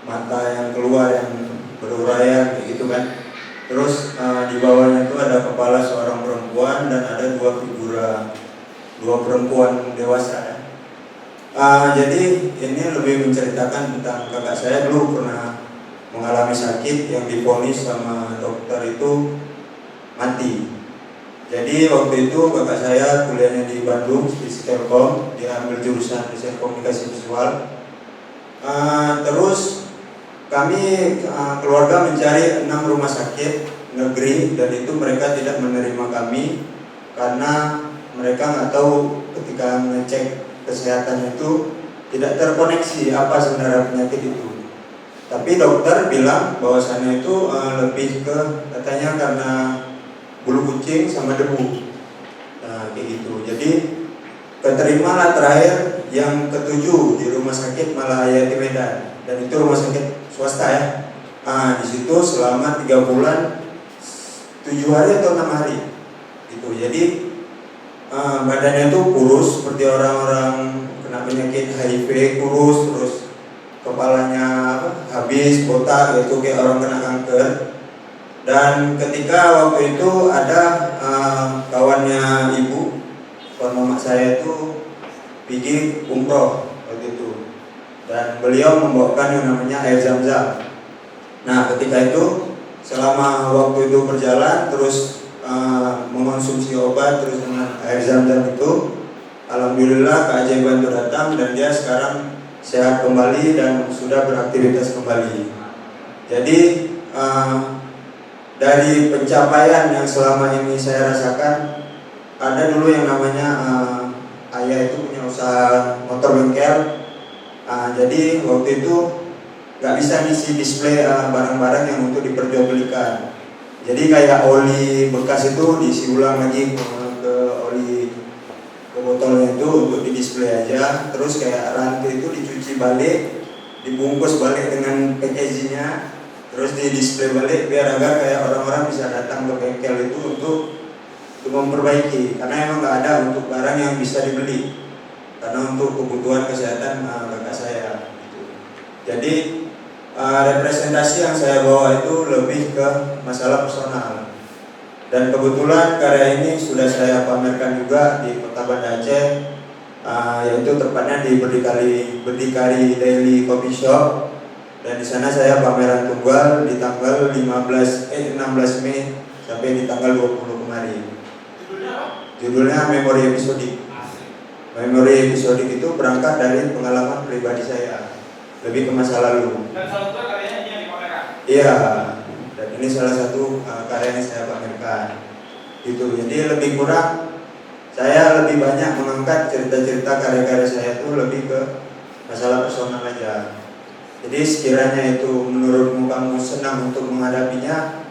mata yang keluar yang berurayan kayak gitu kan. Terus di bawahnya itu ada kepala seorang perempuan dan ada dua perempuan dewasa ya. Jadi ini lebih menceritakan tentang kakak saya dulu pernah mengalami sakit yang divonis sama dokter itu mati. Jadi waktu itu kakak saya kuliahnya di Bandung di Telkom, dia ambil jurusan desain komunikasi visual. Terus kami keluarga mencari 6 rumah sakit negeri dan itu mereka tidak menerima kami karena mereka nggak tahu ketika ngecek kesehatan itu tidak terkoneksi apa sebenarnya penyakit itu. Tapi dokter bilang bahwasannya itu lebih ke katanya karena bulu kucing sama debu. Nah kayak gitu. Jadi keterimalah terakhir yang ke-7 di rumah sakit Malahayati Medan dan itu rumah sakit swasta ya. Di situ selama 3 bulan 7 hari atau 6 hari gitu. Jadi badannya itu kurus seperti orang-orang kena penyakit HIV, kurus, terus kepalanya habis, botak gitu kayak orang kena kanker. Dan ketika waktu itu ada kawannya ibu, kawan mama saya itu pergi umroh waktu itu. Dan beliau membawakan yang namanya air zam-zam. Nah ketika itu selama waktu itu berjalan terus mengonsumsi obat terus dengan air zam-zam itu, alhamdulillah keajaiban itu datang dan dia sekarang sehat kembali dan sudah beraktivitas kembali. Jadi dari pencapaian yang selama ini saya rasakan, ada dulu yang namanya ayah itu punya usaha motor bengkel. Jadi waktu itu nggak bisa ngisi display barang-barang yang untuk diperjualbelikan. Jadi kayak oli bekas itu diisi ulang lagi ke oli ke botolnya itu untuk di display aja. Terus kayak rantai itu dicuci balik, dibungkus balik dengan packagingnya, terus di display balik biar agar kayak orang-orang bisa datang ke bengkel itu untuk memperbaiki. Karena emang nggak ada untuk barang yang bisa dibeli. Karena untuk kebutuhan kesehatan kakak saya gitu. Jadi representasi yang saya bawa itu lebih ke masalah personal. Dan kebetulan karya ini sudah saya pamerkan juga di Kota Banda Aceh, yaitu tepatnya di Berdikari Daily Coffee Shop. Dan di sana saya pameran tunggal di tanggal 16 Mei sampai di tanggal 20 kemarin. Judulnya Memori Episodik. Memori Episodik itu berangkat dari pengalaman pribadi saya, lebih ke masa lalu. Dan salah satu karyanya ini yang dipamerkan? Iya, dan ini salah satu karya yang saya pamerkan. Gitu. Jadi lebih kurang saya lebih banyak mengangkat cerita-cerita karya-karya saya itu lebih ke masalah personal aja. Jadi sekiranya itu menurutmu kamu senang untuk menghadapinya,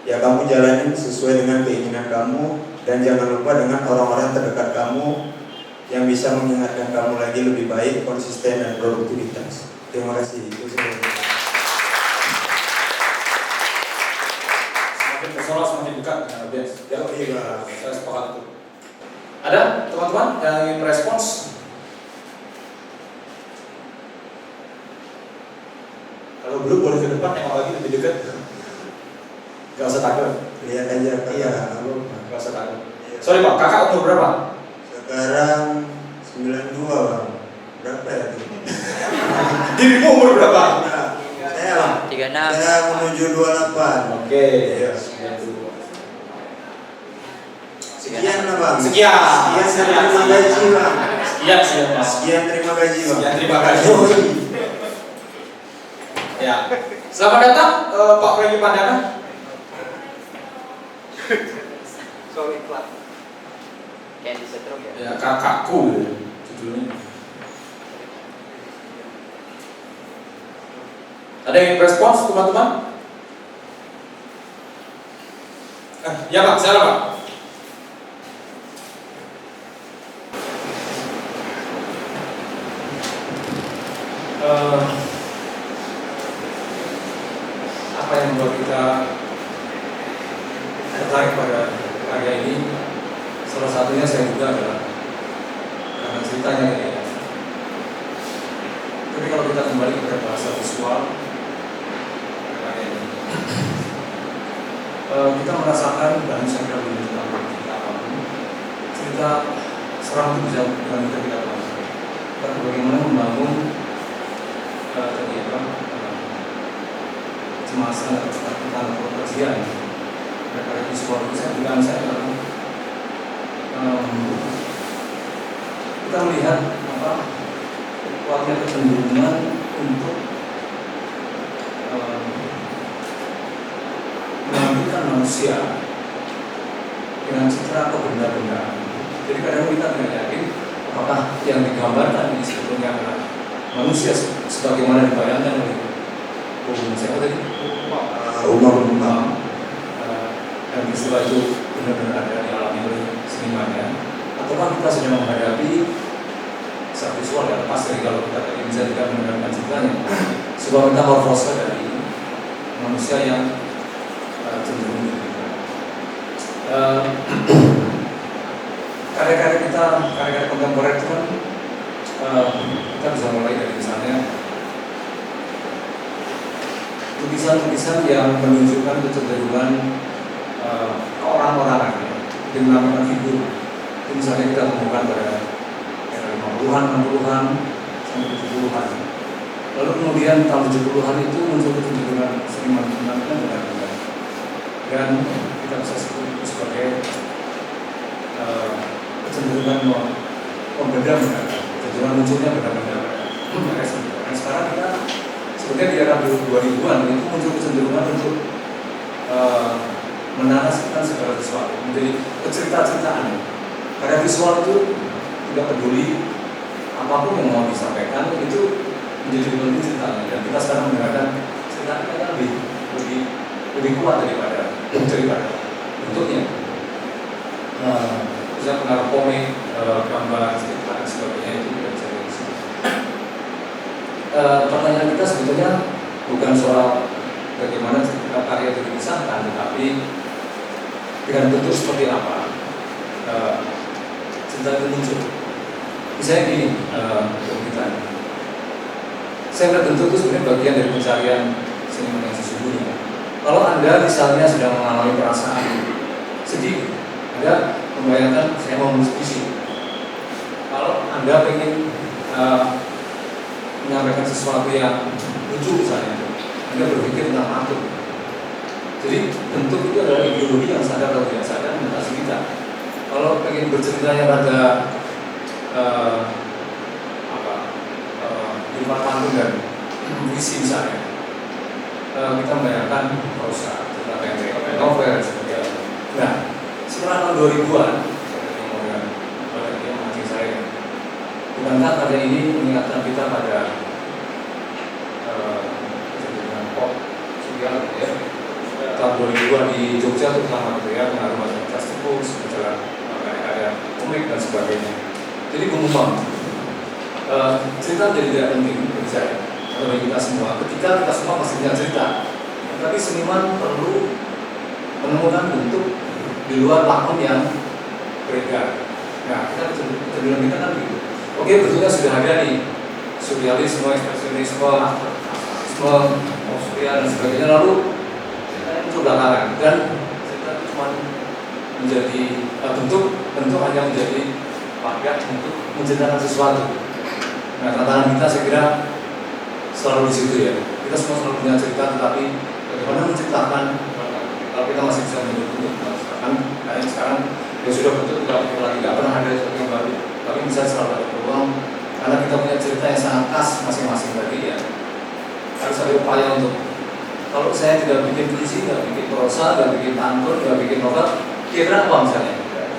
ya kamu jalanin sesuai dengan keinginan kamu, dan jangan lupa dengan orang-orang terdekat kamu yang bisa mengingatkan kamu lagi lebih baik, konsisten dan produktivitas. Terima kasih. Semakin personal semakin dekat dengan audiens. Ya, iya, saya sepakat itu. Ada teman-teman yang ingin merespons? Kalau belum boleh ke depan, yang lagi lebih dekat. Gak usah takut. Lihat aja. Iya, gak usah takut. Sorry Pak, kakak umur berapa? Sekarang 92 Bang. Berapa ya? Dirimu umur berapa? Saya 36. Saya menuju 28. Oke. Iya. Sekian lah Bang. Sekian terima gaji Bang. Sekian Mas. Sekian terima gaji Bang. Sekian terima kasih. Ya. Selamat datang Pak Freddy Pandana. Sorry Pak. Kayak disetrum ya. Ya, kakakku judulnya. Ada yang respons teman-teman? Ya Pak, silakan Pak. Apa yang membuat kita tertarik pada karya ini? Salah satunya saya juga adalah karena ceritanya ini. Tapi kalau kita kembali ke bahasa visual karya ini, kita merasakan dan saya kira belum tentang cerita apapun. Cerita seorang itu bisa dengan kita tidak paham. Tapi bagaimana membangun kecemasan atau ketakutan atau kajian karya visual itu saya bilang kita melihat kuatnya kecenderungan untuk mengambilkan manusia dengan citra atau benda-benda. Jadi kadang kita tidak yakin apakah yang digambarkan ini sebetulnya adalah manusia sebagaimana dibayangkan oleh siapa tadi? Umar. Dan peristiwa itu benar-benar ada dialami oleh senimannya, ataukah kita sedang menghadapi secara visual ya, lepas dari kalau kita tadi bisa tidak mendengarkan ceritanya, sebuah metamorfosa dari manusia yang cenderung karya-karya kita, karya-karya kontemporer itu kan kita bisa mulai dari misalnya lukisan-lukisan yang menunjukkan kecenderungan orang-orangan dinamakan figur. Itu misalnya kita temukan pada era 50-an, 60-an, sampai 70-an. Lalu kemudian tahun 70-an itu muncul kecenderungan seniman-seniman benar-benar. Dan kita bisa sebut itu sebagai kecenderungan pembeda-beda, kecenderungan munculnya beda-beda. Nah sekarang kita sebetulnya di era 2000-an itu muncul kecenderungan untuk menarasikan segala sesuatu menjadi cerita-ceritaan. Karya visual itu tidak peduli apapun yang mau disampaikan, itu menjadi penting ceritanya. Dan kita sekarang mendengarkan ceritanya lebih kuat daripada bentuknya. Bisa pengaruh komik, gambar, cerita dan sebagainya itu tidak bisa diisi. Pertanyaan kita sebetulnya bukan soal bagaimana karya itu dibisarkan, tetapi dengan bentuk seperti apa cerita itu muncul. Misalnya gini, kita saya melihat bentuk itu sebenarnya bagian dari pencarian seniman yang sesungguhnya. Kalau Anda misalnya sedang mengalami perasaan sedih, Anda membayangkan saya mau menulis puisi. Kalau Anda ingin menyampaikan sesuatu yang lucu misalnya, Anda berpikir tentang pantun. Jadi bentuk itu adalah ideologi yang sadar atau tidak sadar mengatasi kita. Kalau ingin berceritanya pada berupa pantun dan puisi misalnya, kita membayangkan prosa, cerita pendek, novel seperti itu. Nah, setelah tahun 2000-an, bukankah karya ini mengingatkan kita pada pop sosial ya? Tahun 2000-an di Jogja terutama gitu ya, pengaruh masyarakat Stepus, masalah karya komik dan sebagainya. Jadi pengumuman cerita jadi tidak penting bagi saya atau bagi kita semua. Ketika kita semua pasti punya cerita, tapi seniman perlu menemukan bentuk di luar lakon yang beredar. Nah, kita kecenderungan kita kan gitu. Oke, bentuknya sudah ada nih, surrealisme, ekspresionisme, surreal dan sebagainya. Lalu itu belakangan dan cerita itu cuma menjadi bentuk hanya menjadi wadah untuk menceritakan sesuatu. Nah, tantangan kita saya kira selalu di situ ya. Kita semua selalu punya cerita, tetapi bagaimana menciptakan kalau kita masih bisa bentuk kayak sekarang ya sudah bentuk tidak pikir lagi, nggak pernah ada sesuatu yang baru. Tapi bisa selalu ada peluang karena kita punya cerita yang sangat khas masing-masing tadi ya. Harus ada upaya untuk kalau saya tidak bikin puisi, nggak bikin prosa, nggak bikin pantun, nggak bikin novel, kira apa misalnya?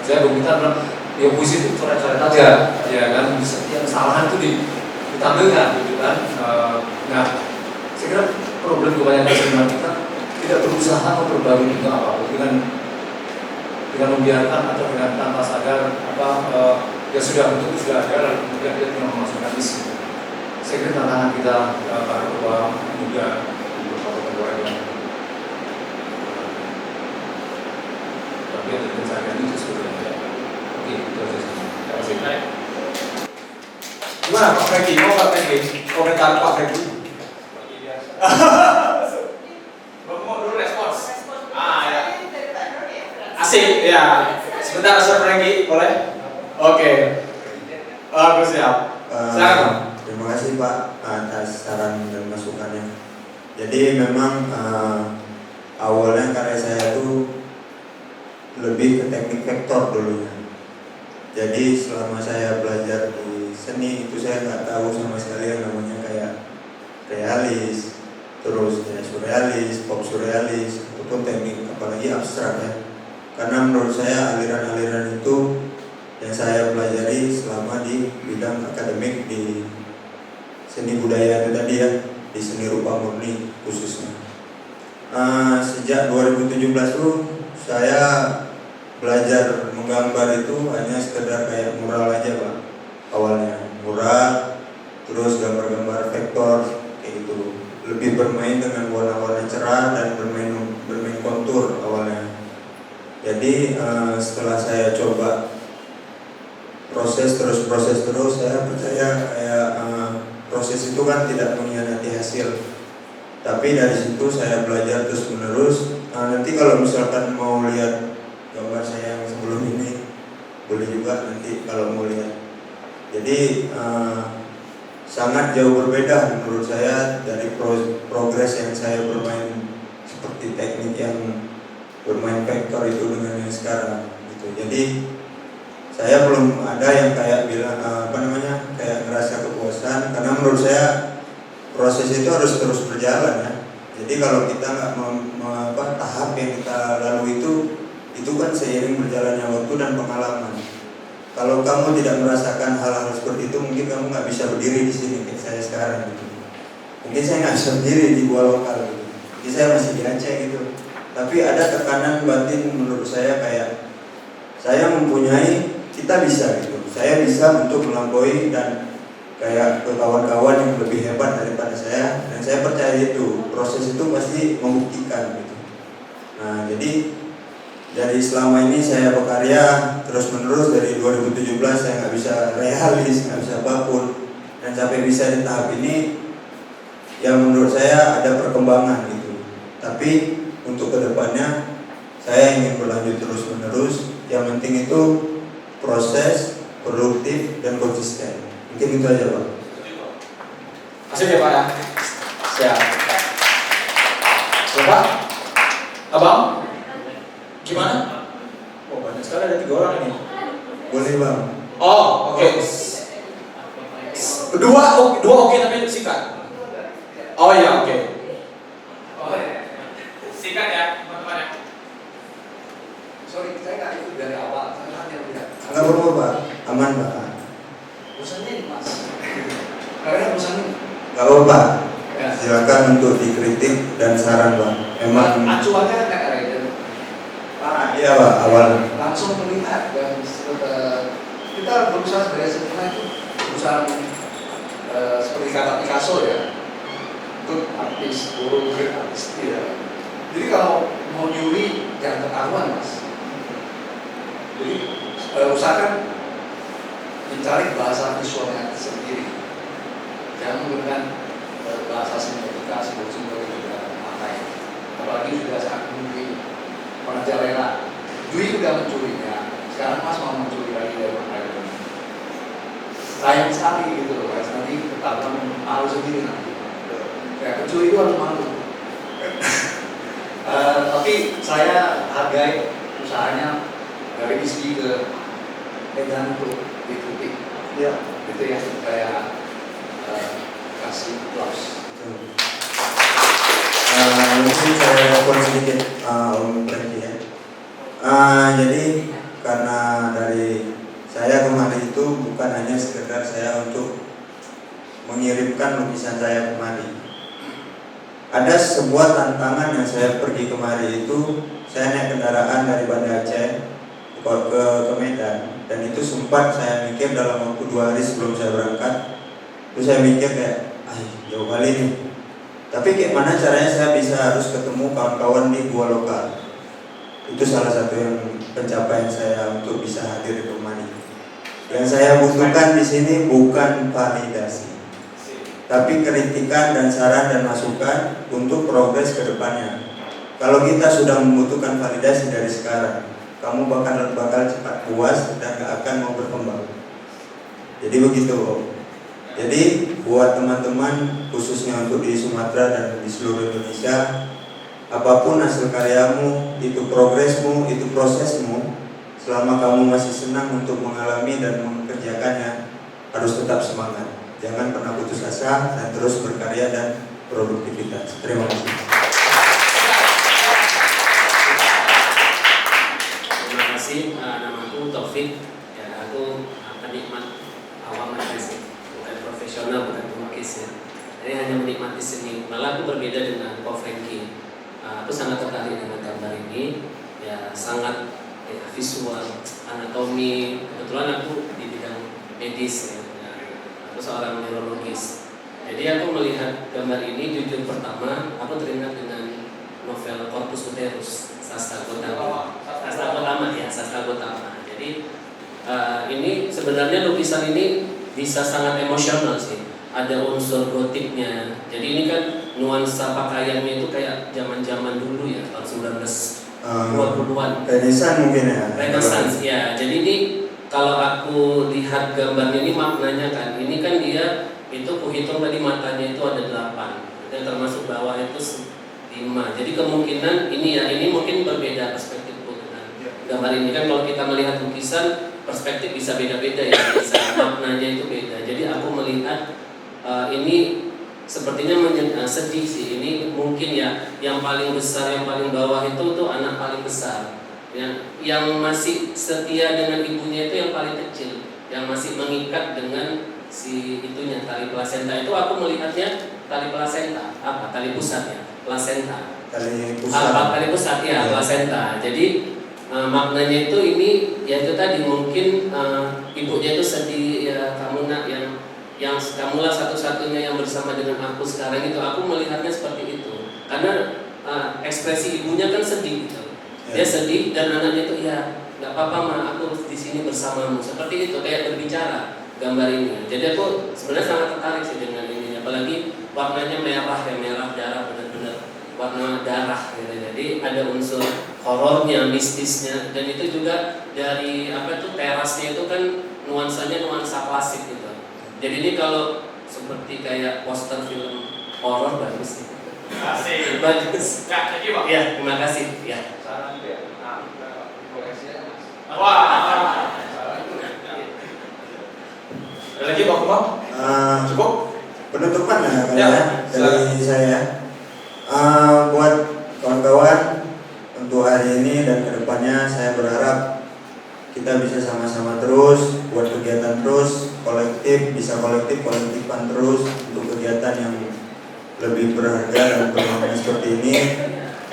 Saya berbicara bilang ya puisi itu coret-coret aja, ya kan? Yang kesalahan itu ditampilkan, gitu kan? Nah, saya kira problem kebanyakan seniman kita tidak berusaha memperbarui itu apapun dengan membiarkan atau dengan tanpa sadar ya sudah bentuk itu sudah ada lalu kemudian dia tidak memasukkan isi. Saya kira tantangan kita para ketua muda beberapa ketua yang bagian dari pencarian itu sebenarnya. Oke, itu aja. Terima kasih. Gimana Pak Franky? Mau Pak Franky? Komentar Pak Franky? Mau dulu respons. Ya. Asik ya. Sebentar Mas Franky, boleh? Oke. Aku siap. Terima kasih Pak atas saran dan masukannya. Jadi memang awalnya karya saya itu lebih ke teknik vektor dulunya. Jadi selama saya belajar di seni itu saya nggak tahu sama sekali yang namanya kayak realis, terus ya surrealis, pop surrealis, ataupun teknik apalagi abstrak ya. Karena menurut saya aliran-aliran itu yang saya pelajari selama di bidang akademik di seni budaya itu tadi ya, di seni rupa murni khususnya. Sejak 2017 itu saya belajar menggambar itu hanya sekedar kayak mural aja Pak. Awalnya mural, terus gambar-gambar vektor kayak gitu. Lebih bermain dengan warna-warna cerah dan bermain kontur awalnya. Jadi setelah saya coba proses terus saya percaya kayak proses itu kan tidak mengkhianati hasil. Tapi dari situ saya belajar terus menerus. Nanti kalau misalkan mau lihat gambar saya yang sebelum ini boleh juga nanti kalau mau lihat. Jadi sangat jauh berbeda menurut saya dari progres yang saya bermain seperti teknik yang bermain vektor itu dengan yang sekarang gitu. Jadi saya belum ada yang kayak bilang kayak ngerasa kepuasan karena menurut saya proses itu harus terus berjalan ya. Jadi kalau kita nggak tahap yang kita lalui itu kan seiring berjalannya waktu dan pengalaman. Kalau kamu tidak merasakan hal-hal seperti itu, mungkin kamu nggak bisa berdiri di sini kayak saya sekarang gitu. Mungkin saya nggak bisa berdiri di Gua Lokal gitu. Jadi saya masih di Aceh gitu. Tapi ada tekanan batin menurut saya kayak saya mempunyai, kita bisa gitu. Saya bisa untuk melampaui dan kayak ke kawan-kawan yang lebih hebat daripada saya, dan saya percaya itu proses itu pasti membuktikan gitu. Nah jadi dari selama ini saya berkarya terus menerus dari 2017 saya nggak bisa realis, nggak bisa apapun, dan sampai bisa di tahap ini yang menurut saya ada perkembangan gitu. Tapi untuk kedepannya saya ingin berlanjut terus menerus. Yang penting itu proses, produktif dan konsisten. Mungkin itu aja Pak. Asik ya Pak ya. Siap. Bapak, Abang, gimana? Oh banyak sekali, ada 3 orang ini. Boleh Bang. Oh oke. Dua oke tapi singkat. Oh iya oke. Singkat ya teman-teman ya. Sorry, saya nggak ikut dari awal, saya hanya lihat. Enggak apa-apa Pak, aman Pak. Bosannya ini Mas. Kalian bosannya? Enggak apa-apa. Ya. Silakan untuk dikritik dan saran Pak. Memang Acuannya nggak ada itu. iya Pak, awal. Langsung melihat dan kita berusaha sebagai sempurna itu berusaha seperti kata Picasso ya, good artist, great artist ya. Jadi kalau mau nyuri jangan ketahuan Mas. Jadi usahakan mencari bahasa visualnya sendiri. Jangan menggunakan bahasa semiotika, simbol-simbol yang sudah pakai. Apalagi sudah sangat mencuri merajalela. Dwi sudah mencuri ya. Sekarang Mas mau mencuri lagi dari mana? Sayang sekali gitu loh, guys. Nanti ketahuan malu sendiri nanti. Ya, pencuri itu harus malu. Tapi saya hargai usahanya dari Rizky ke Medan untuk dikritik. Ya, itu yang saya kasih aplaus. Mungkin saya respon sedikit Om Franky ya. Jadi karena dari saya kemarin itu bukan hanya sekedar saya untuk mengirimkan lukisan saya kemari. Ada sebuah tantangan yang saya pergi kemari itu, saya naik kendaraan dari Banda Aceh ke Medan, dan itu sempat saya mikir dalam waktu 2 hari sebelum saya berangkat. Terus saya mikir kayak, jauh kali nih. Tapi kayak mana caranya saya bisa harus ketemu kawan-kawan di gua lokal. Itu salah satu yang pencapaian saya untuk bisa hadir di kemari. Yang saya butuhkan di sini bukan validasi, tapi kritikan dan saran dan masukan untuk progres ke depannya. Kalau kita sudah membutuhkan validasi dari sekarang, kamu bakal cepat puas dan gak akan mau berkembang. Jadi begitu Om. Jadi buat teman-teman khususnya untuk di Sumatera dan di seluruh Indonesia, apapun hasil karyamu, itu progresmu, itu prosesmu, selama kamu masih senang untuk mengalami dan mengerjakannya, harus tetap semangat. Jangan pernah putus asa dan terus berkarya dan produktivitas. Terima kasih. Terima kasih. Namaku Taufik. Ya, aku penikmat awam aja sih, bukan profesional, bukan pelukis ya. Jadi hanya menikmati seni. Malah aku berbeda dengan Ko Franky. Aku sangat tertarik dengan gambar ini. Ya, sangat visual, anatomi. Kebetulan aku di bidang medis ya. Aku seorang neurologis. Jadi aku melihat gambar ini, jujur pertama aku teringat dengan novel Corpus Uterus Sastra Gotama. Sastra Gotama. Jadi ini sebenarnya lukisan ini bisa sangat emosional sih. Ada unsur gotiknya. Jadi ini kan nuansa pakaiannya itu kayak zaman-zaman dulu ya, tahun 1920-an. Renaissance mungkin ya. Renaissance ya. Jadi ini kalau aku lihat gambarnya ini maknanya kan, ini kan dia itu kuhitung tadi matanya itu ada 8 dan termasuk bawah itu 5. Jadi kemungkinan ini mungkin berbeda perspektifku dengan gambar ini kan. Kalau kita melihat lukisan perspektif bisa beda-beda ya, bisa maknanya itu beda. Jadi aku melihat ini sepertinya sedih sih. Ini mungkin ya yang paling besar, yang paling bawah itu tuh anak paling besar. Yang masih setia dengan ibunya itu yang paling kecil, yang masih mengikat dengan si itunya, tali plasenta. Itu aku melihatnya tali plasenta, tali pusat ya, plasenta. Tali pusat ya, plasenta. Jadi maknanya itu ini ya itu tadi mungkin ibunya itu sedih ya, kamu nak yang kamulah satu-satunya yang bersama dengan aku sekarang itu. Aku melihatnya seperti itu karena ekspresi ibunya kan sedih gitu. Dia sedih dan anaknya itu ya nggak apa-apa ma, aku di sini bersamamu, seperti itu, kayak berbicara gambar ini. Jadi aku sebenarnya sangat tertarik sih dengan ini, apalagi warnanya merah ya, merah darah, benar-benar warna darah gitu. Jadi ada unsur horornya, mistisnya, dan itu juga dari apa tuh terasnya itu kan nuansanya nuansa klasik gitu. Jadi ini kalau seperti kayak poster film horor bagus nih. Asik. Bagus. Kak, thank you, Pak. Ya, terima kasih. Ya. Saran itu ya. Wah. Ada lagi Pak Kumam? Cukup? Penutupan Ya, dari saya. Buat kawan-kawan untuk hari ini dan kedepannya saya berharap kita bisa sama-sama terus buat kegiatan terus, kolektifan terus untuk kegiatan yang lebih berharga dan bermakna seperti ini.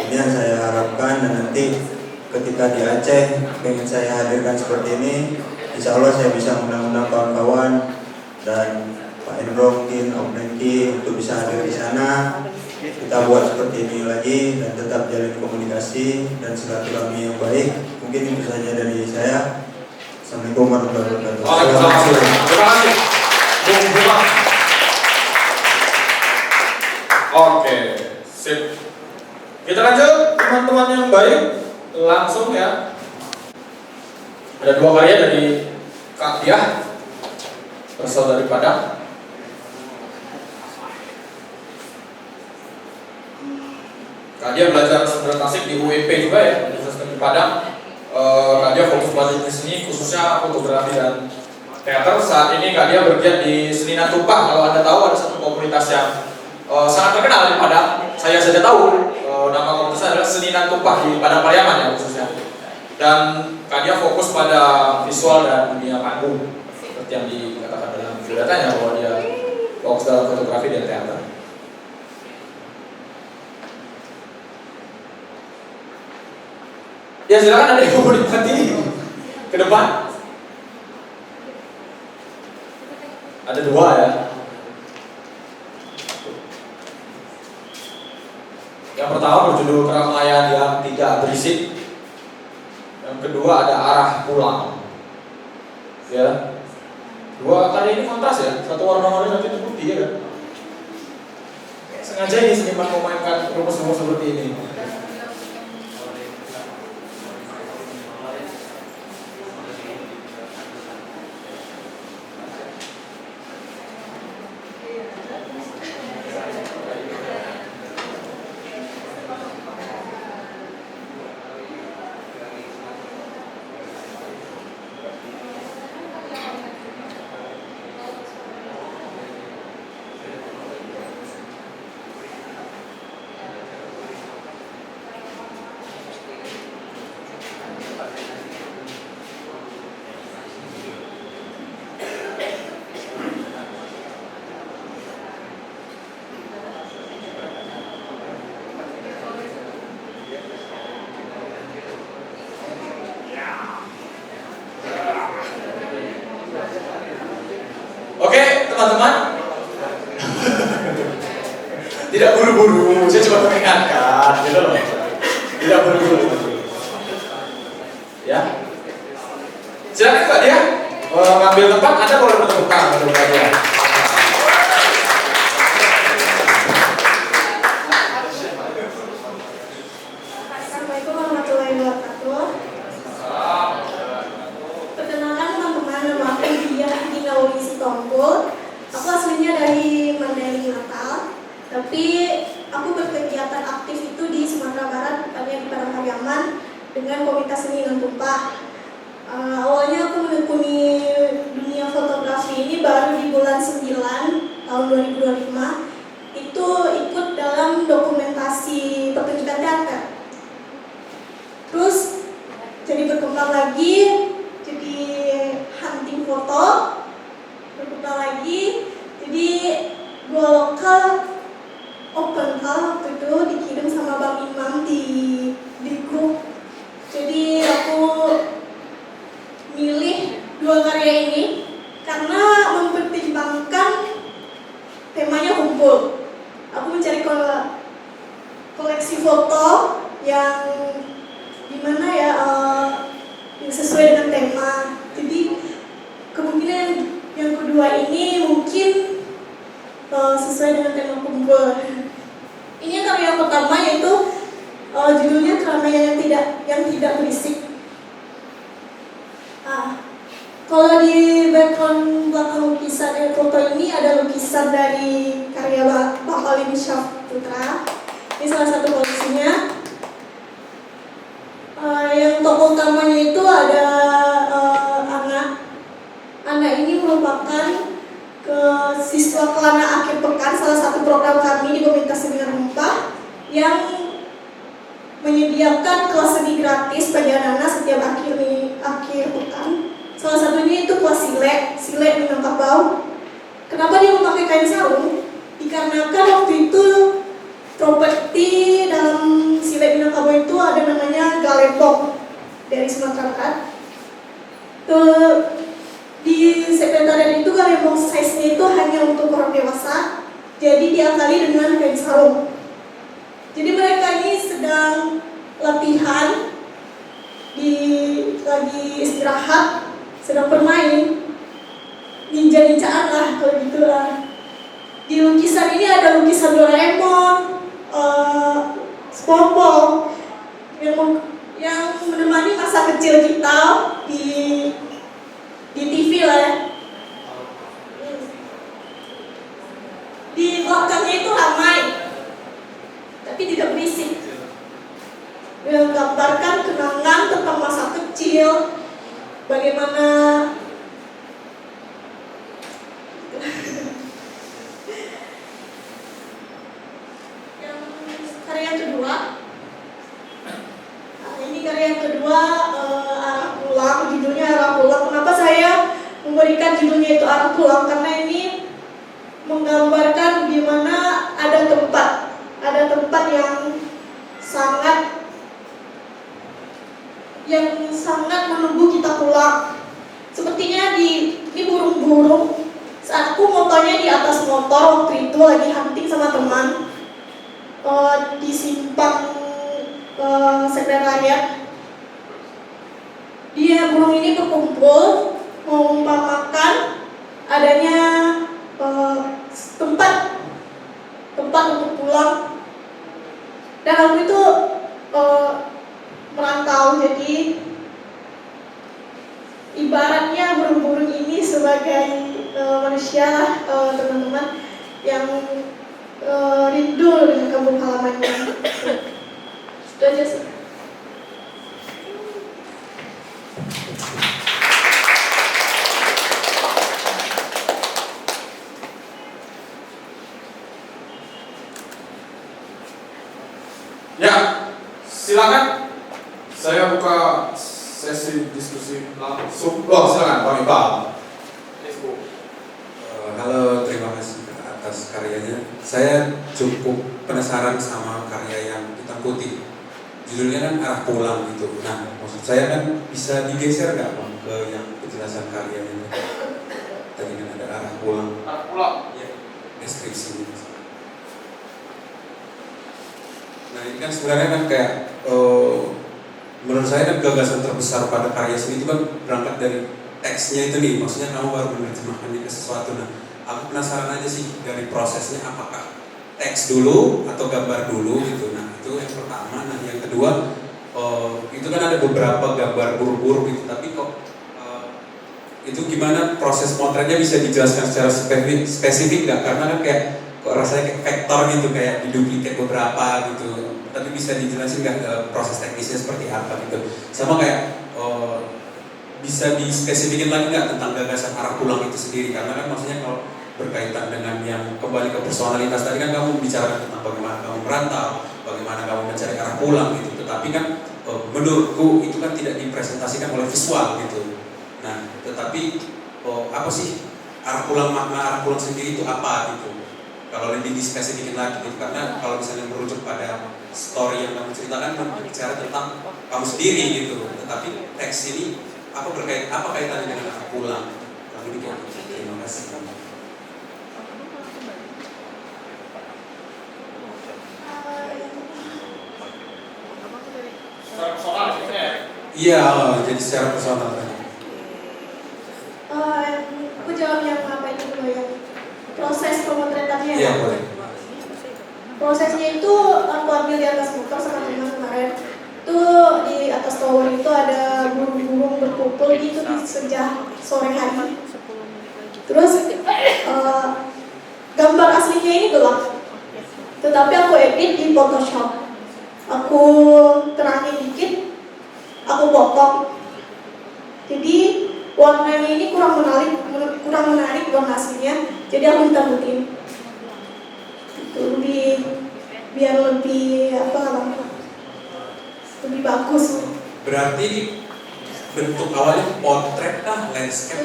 Ini yang saya harapkan, dan nanti ketika di Aceh pengen saya hadirkan seperti ini, insya Allah saya bisa mengundang kawan-kawan dan Pak Indro mungkin, Om Nengki untuk bisa hadir di sana. Kita buat seperti ini lagi dan tetap jalin komunikasi dan silaturahmi yang baik. Mungkin itu saja dari saya. Assalamualaikum warahmatullahi wabarakatuh. Waalaikumsalam. Terima kasih. Bung Bima. Oke, sip. Kita lanjut teman-teman yang baik, langsung ya. Ada dua karya dari Kak Diah, berasal dari Padang. Kak Diah belajar sastra klasik di UIP juga ya, Universitas di Padang. Kak Diah fokus belajar di seni, khususnya fotografi dan teater. Saat ini Kak Diah bergiat di Seninan Tumpah. Kalau Anda tahu ada satu komunitas yang sangat terkenal di Padang. Saya saja tahu nama komunitasnya adalah Seninan Tumpah di Padang Pariaman ya khususnya. Dan Kak Diah fokus pada visual dan dunia panggung, seperti yang dikatakan dalam biodatanya bahwa dia fokus dalam fotografi dan teater. Ya silakan, ada yang mau diganti ke depan. Ada dua ya. Yang pertama berjudul Keramaian yang Tidak Berisik. Yang kedua ada Arah Pulang. Ya. Dua karya ini kontras ya. Satu warna-warni, satu itu putih ya kan. Sengaja ini seniman memainkan rumus-rumus seperti ini. Oke, teman-teman. Tidak buru-buru, saya cuma mengingatkan, gitu loh. Tidak buru-buru. Ya. Silakan Pak Dia, ngambil tempat, Anda boleh bertepuk tangan untuk Pak Dia. Assalamualaikum warahmatullahi wabarakatuh. Perkenalkan teman-teman, nama aku Diah Dinauli Sitompul. Aku aslinya dari Mandailing Natal, tapi aku berkegiatan aktif itu di Sumatera Barat, tepatnya di Padang Pariaman dengan komunitas Seninan Tumpah. Awalnya aku menekuni dunia fotografi ini baru di bulan 9 tahun 2025. Itu ikut dalam dokumentasi pertunjukan teater. Terus jadi berkembang lagi, jadi hunting foto, berkembang lagi, jadi dua lokal open call waktu itu dikirim sama Bang Imam di grup. Jadi aku milih dua karya ini karena mempertimbangkan temanya kumpul. Aku mencari koleksi foto yang gimana ya, yang sesuai dengan tema. Jadi kemungkinan yang kedua ini mungkin sesuai dengan tema kumpul. Ini karya pertama yaitu judulnya Keramaian yang tidak berisik. Kalau di background belakang lukisan foto ini ada lukisan dari karya Pak Halim Syahputra. Ini salah satu koleksinya. Yang tokoh utamanya itu ada Ana. Ana ini merupakan siswa kelana akhir pekan, salah satu program kami di Komunitas Seni Rempah yang menyediakan kelas seni gratis bagi anak-anak setiap akhir pekan. Salah satunya itu kelas silet menangkap bau. Kenapa dia memakai kain sarung? Dikarenakan waktu itu properti dalam silet menangkap bau itu ada namanya galembong dari Sumatera Barat. Di sekretariat itu galembong size-nya itu hanya untuk orang dewasa, jadi diakali dengan kain sarung. Jadi mereka ini sedang latihan, lagi istirahat, sedang bermain, ninja-ninjaan lah kalau gitu lah. Di lukisan ini ada lukisan Doraemon, SpongeBob yang menemani masa kecil kita di TV lah ya. Di belakangnya itu ramai, tapi tidak berisik. Menggambarkan kenangan tentang masa kecil, bagaimana yang karya kedua. Ini karya yang kedua, Arah Pulang, judulnya Arah Pulang. Kenapa saya memberikan judulnya itu Arah Pulang? Karena ini menggambarkan bagaimana ada tempat yang sangat menunggu kita pulang. Sepertinya ini burung-burung. Saat aku motonya di atas motor waktu itu lagi hunting sama teman di simpang sekretariat. Burung ini berkumpul mengumpamakan adanya tempat untuk pulang. Dan aku itu merantau, jadi ibaratnya burung-burung ini sebagai manusia lah, teman-teman yang rindu dengan kampung halamannya. Itu aja sih. Ya, silakan. Saya buka sesi diskusi langsung. Silakan Pak Iqbal. Halo, terima kasih atas karyanya. Saya cukup penasaran sama karya yang kita kutip. Judulnya kan Arah Pulang gitu. Nah, maksud saya kan bisa digeser nggak Bang ke yang penjelasan karyanya? Tadi kan ada Arah Pulang. Arah Pulang. Ya, deskripsi. Nah ini kan sebenarnya kan kayak menurut saya kan gagasan terbesar pada karya seni itu kan berangkat dari teksnya itu nih, maksudnya kamu baru menerjemahkannya ke sesuatu. Nah aku penasaran aja sih dari prosesnya, apakah teks dulu atau gambar dulu gitu. Nah itu yang pertama. Nah yang kedua itu kan ada beberapa gambar buruk-buruk gitu, tapi kok itu gimana proses potretnya bisa dijelaskan secara spesifik nggak? Karena kan kayak kok rasanya kayak vektor gitu, kayak diduplikat beberapa gitu, tapi bisa dijelasin nggak proses teknisnya seperti apa gitu, sama kayak bisa dispesifikin lagi nggak tentang gagasan Arah Pulang itu sendiri, karena kan maksudnya kalau berkaitan dengan yang kembali ke personalitas tadi kan kamu bicara tentang bagaimana kamu merantau, bagaimana kamu mencari arah pulang gitu, tetapi kan menurutku itu kan tidak dipresentasikan oleh visual gitu. Nah tetapi apa sih arah pulang, makna arah pulang sendiri itu apa gitu? Kalau lebih dispesifikin lagi gitu, karena kalau misalnya merujuk pada story yang kamu ceritakan bicara tentang kamu sendiri gitu, tetapi teks ini apa kaitannya dengan arah pulang? Lalu gitu. Terima kasih. Secara personal gitu ya? Iya, jadi secara personal tadi. Aku jawab yang apa itu dulu ya. Proses pemotretannya Prosesnya itu aku ambil di atas motor sama teman kemarin. Itu di atas tower itu ada burung-burung berkumpul gitu di sejak sore hari. Terus gambar aslinya ini gelap, tetapi aku edit di Photoshop. Aku terangin dikit, aku potong. Jadi warnanya ini kurang menarik warna aslinya. Jadi aku hitam-hitin. Itu biar lebih lebih bagus. Berarti bentuk awalnya potret kah, landscape?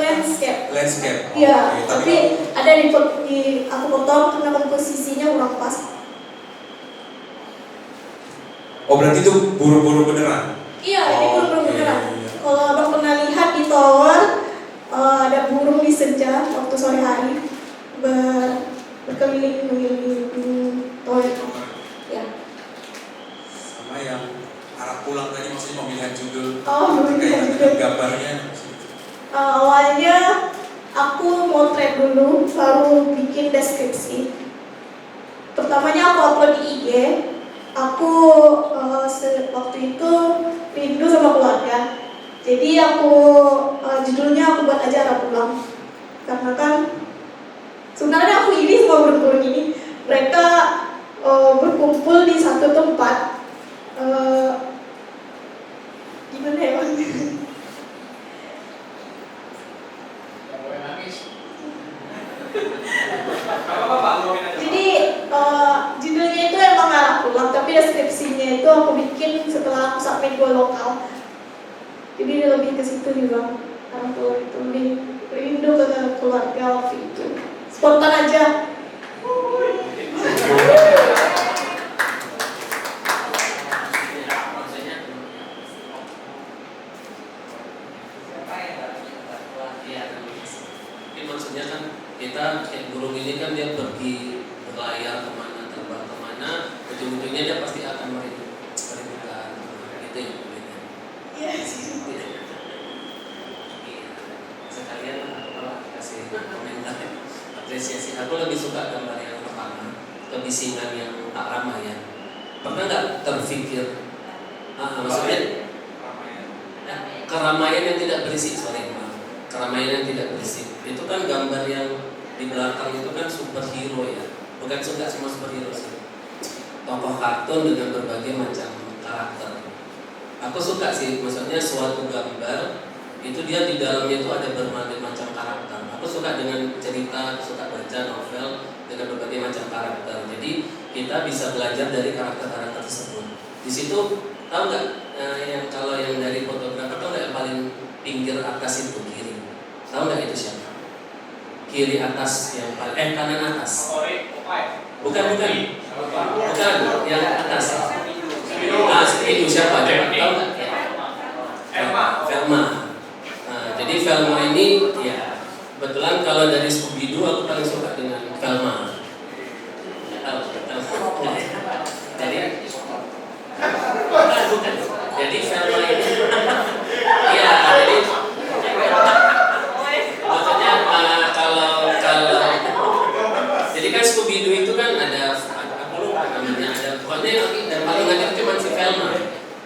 Landscape. Iya, Oke, tapi ada di aku potong karena komposisinya kurang pas. Oh, berarti itu burung-burung beneran? Iya, ini burung-burung beneran. Kalau abang pernah lihat di tower, ada burung di senja waktu sore hari berkeliling tower. Ya. Sama yang arah pulang tadi, maksudnya pemilihan judul. Pemilihan judul. Gambarnya. Awalnya aku motret dulu, baru bikin deskripsi. Pertamanya aku upload di IG. Aku waktu itu rindu sama keluarga. Jadi aku judulnya aku buat aja arah pulang. Karena kan sebenarnya aku ini sama burung-burung ini, mereka berkumpul di satu tempat. Gimana ya Bang? Jadi judulnya itu emang arah pulang, tapi deskripsinya itu aku bikin setelah aku submit Go Lokal. Jadi lebih ke situ juga, arah pulang itu lebih rindu ke keluarga waktu itu. Spontan aja. Maksudnya kan kita kayak burung ini kan dia pergi berlayar kemana, terbang kemana, ujung-ujungnya dia pasti akan merindukan gitu ya. Iya sih. Sekalian aku kasih komentar apresiasi. Aku lebih suka gambar yang pertama, kebisingan yang tak ramah ya. Pernah nggak terpikir? Maksudnya keramaian yang tidak berisik, keramaian yang tidak berisik. Itu kan gambar yang di belakang itu kan superhero ya, bukan suka semua superhero sih, tokoh kartun dengan berbagai macam karakter. Aku suka sih, maksudnya suatu gambar itu dia di dalamnya itu ada berbagai macam karakter. Aku suka dengan cerita, suka baca novel dengan berbagai macam karakter. Jadi kita bisa belajar dari karakter-karakter tersebut. Di situ tahu nggak yang kalau yang dari fotografer tahu nggak yang paling pinggir atas itu kiri? Tahu nggak itu siapa? Kiri atas yang paling kanan atas. Bukan yang atas. Itu siapa? Tahu nggak? Velma. Jadi Velma ini ya kebetulan kalau dari Scooby-Doo aku paling suka dengan Velma. Jadi Velma ini ya jadi maksudnya kalau jadi kan Scooby-Doo itu kan ada aku lupa namanya, ada pokoknya dan paling aktif cuma si Velma.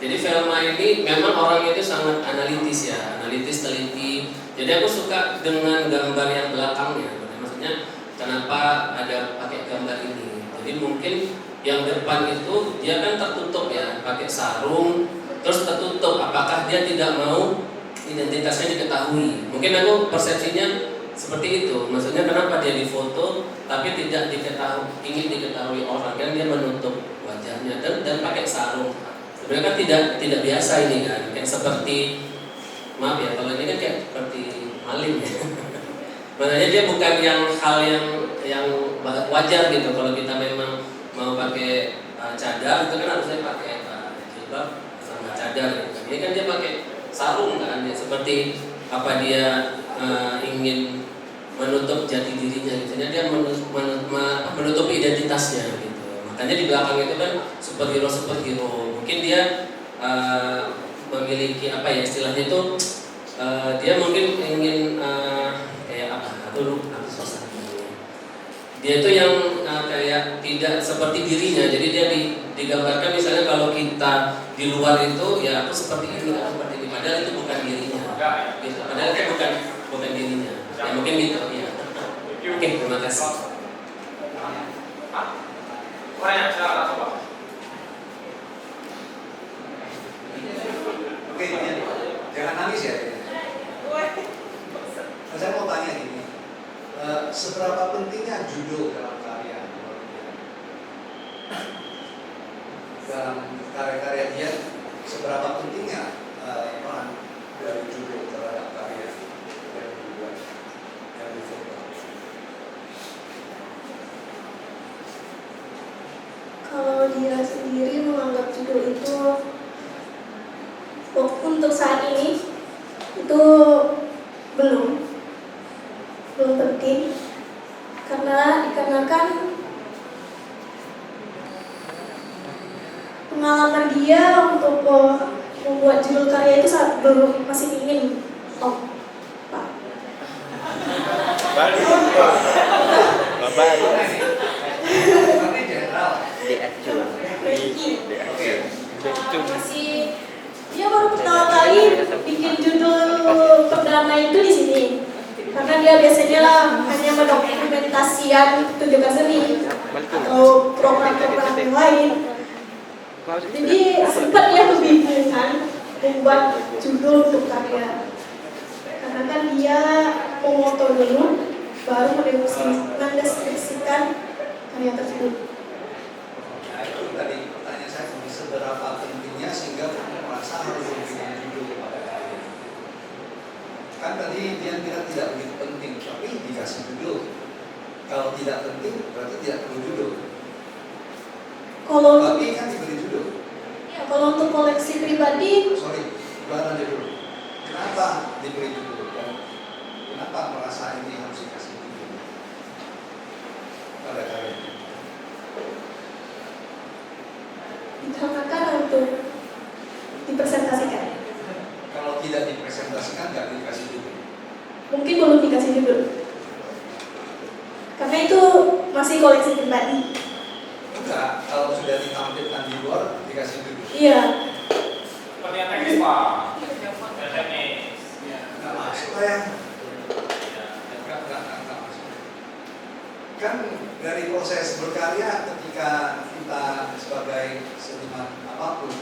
Jadi Velma ini memang orangnya itu sangat analitis ya, analitis, teliti. Jadi aku suka dengan gambar yang belakangnya. Maksudnya kenapa ada pakai gambar ini? Jadi mungkin yang depan itu dia kan tertutup ya, pakai sarung, terus tertutup. Apakah dia tidak mau identitasnya diketahui? Mungkin aku persepsinya seperti itu. Maksudnya kenapa dia difoto tapi tidak ingin diketahui orang, kan dia menutup wajahnya dan pakai sarung. Sebenarnya kan tidak biasa ini kan, kayak seperti maaf ya kalau ini kan kayak seperti maling ya. Makanya dia bukan hal yang wajar gitu. Kalau kita memang mau pakai cadar itu kan harusnya pakai jilbab sama cadar gitu. Ini kan dia pakai sarung kan ya, seperti apa dia ingin menutup jati dirinya gitu. Dia menutup identitasnya gitu. Makanya di belakang itu kan superhero. Mungkin dia memiliki apa ya istilahnya itu dia mungkin ingin kayak apa? Dia itu yang kayak tidak seperti dirinya. Jadi dia digambarkan misalnya kalau kita di luar itu ya aku seperti ini, aku seperti ini. Padahal itu bukan dirinya. Gitu. Padahal itu bukan dirinya. Ya mungkin gitu ya. Oke, terima kasih. Oke, jangan nangis ya. Saya mau tanya gini, seberapa pentingnya judul dalam karya? Dalam karya-karya dia, seberapa pentingnya peran dari judul terhadap karya yang dibuat, yang difoto? Kalau dia sendiri menganggap judul itu untuk saat ini itu belum penting karena dikarenakan pengalaman dia untuk membuat judul karya itu saat belum masih ingin Pak. Masih dia baru pertama kali bikin judul perdana itu di sini karena dia biasanya lah hanya mendokumentasikan tunjukan seni atau program-program yang lain. Jadi sempat dia kebingungan membuat judul untuk karya karena kan dia memoto dulu baru mendeskripsikan karya tersebut. Nah itu tadi pertanyaan saya, seberapa pentingnya sehingga merasa harus memberikan judul kepada karya. Kan tadi dia bilang tidak begitu penting, tapi dikasih judul. Kalau tidak penting berarti tidak perlu judul. Tapi kan diberi judul. Ya, kalau untuk koleksi pribadi, Bahan aja dulu. Kenapa diberi judul? Dan kenapa merasa ini harus dikasih judul pada karyanya? dikarenakan untuk dipresentasikan. Kalau tidak dipresentasikan, nggak dikasih judul. Mungkin belum dikasih judul. Karena itu masih koleksi pribadi. Enggak, kalau sudah ditampilkan di luar, dikasih judul. Iya. Pertanyaan teknis Pak. Teknis. Nggak masuk ya. Nggak masuk. Kan dari proses berkarya ketika kita sebagai seniman apapun,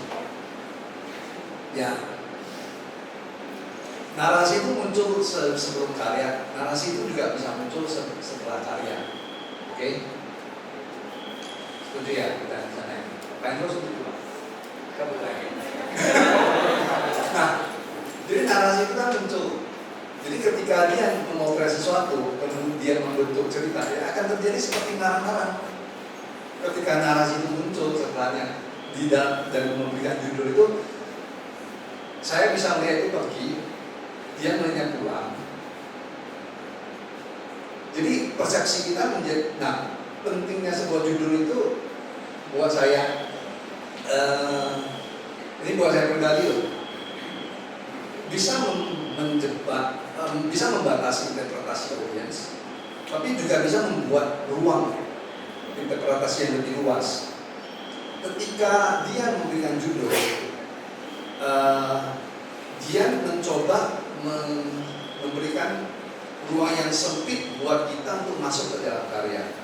ya narasi itu muncul sebelum karya, narasi itu juga bisa muncul setelah karya. Oke? Setuju ya kita di sana ini? Pak Indro setuju Pak? Kamu lagi. Nah, jadi narasi itu kan muncul. Jadi ketika dia memotret sesuatu, kemudian membentuk cerita, ya akan terjadi seperti ngarang-ngarang. Ketika narasi itu muncul setelahnya di dalam dan memberikan judul itu, saya bisa melihat itu pergi, dia melihatnya pulang. Jadi persepsi kita menjadi, nah pentingnya sebuah judul itu buat saya, ini buat saya pribadi loh, bisa menjebak, bisa membatasi interpretasi audiens, tapi juga bisa membuat ruang interpretasi yang lebih luas. Ketika dia memberikan judul, dia mencoba memberikan ruang yang sempit buat kita untuk masuk ke dalam karya.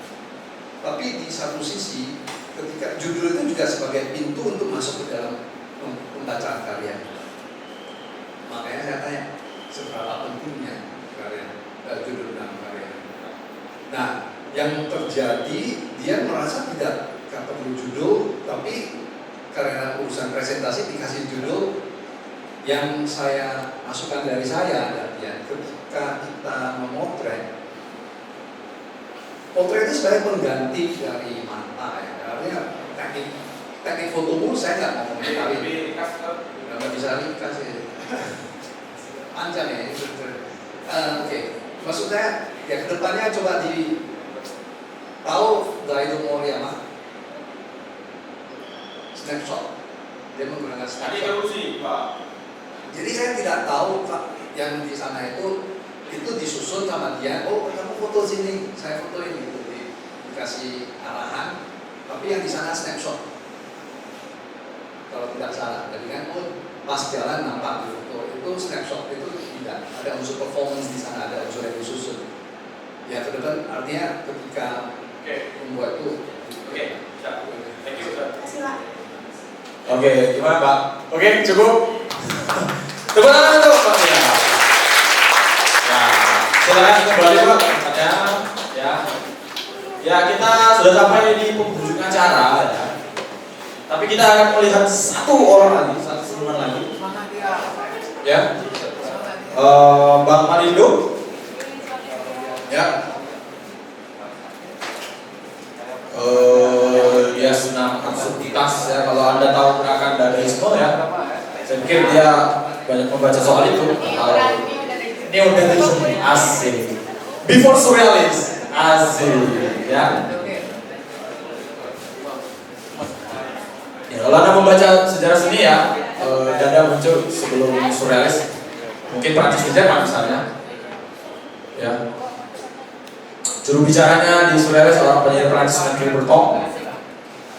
Tapi di satu sisi, ketika judul itu juga sebagai pintu untuk masuk ke dalam pembacaan karya. Makanya saya tanya, seberapa pentingnya karya, judul dalam karya. Nah, yang terjadi dia merasa tidak perlu judul, tapi karena urusan presentasi dikasih judul. Yang saya masukkan dari saya ya, ketika kita memotret, potret itu sebagai pengganti dari mata ya. Artinya teknik foto pun saya nggak mau komentari, nggak bisa ringkas ya. Panjang ya ini. Oke, maksudnya ya kedepannya coba di tahu Daido Moriyama snapshot, dia menggunakan snapshot. Pak. Jadi saya tidak tahu yang di sana itu disusun sama dia. Oh kamu foto sini, saya foto ini gitu. Dikasih kasih arahan, tapi yang di sana snapshot. Kalau tidak salah, tadi kan pas jalan nampak di foto itu snapshot itu tidak ada unsur performance di sana, ada unsur yang disusun. Ya ke depan artinya ketika membuat itu. Thank you. Terima kasih, Pak. Oke, gimana Pak? Oke, cukup. Tepuk tangan untuk Pak ya. Ya, silakan kembali Pak tempatnya. Ya, kita sudah sampai di penghujung acara ya. Tapi kita akan melihat satu seniman lagi. Ya. Bang Marindo. Ya. Dia senang absurditas ya, kalau Anda tahu gerakan dadaisme ya. Saya pikir dia banyak membaca soal itu. Neo-dadaisme asik. Before surrealist asik ya. Kalau Anda membaca sejarah seni ya, Dada muncul sebelum surrealis. Mungkin Prancis Jerman misalnya. Ya. Juru bicaranya di surrealis seorang penyair Prancis Michel Berton.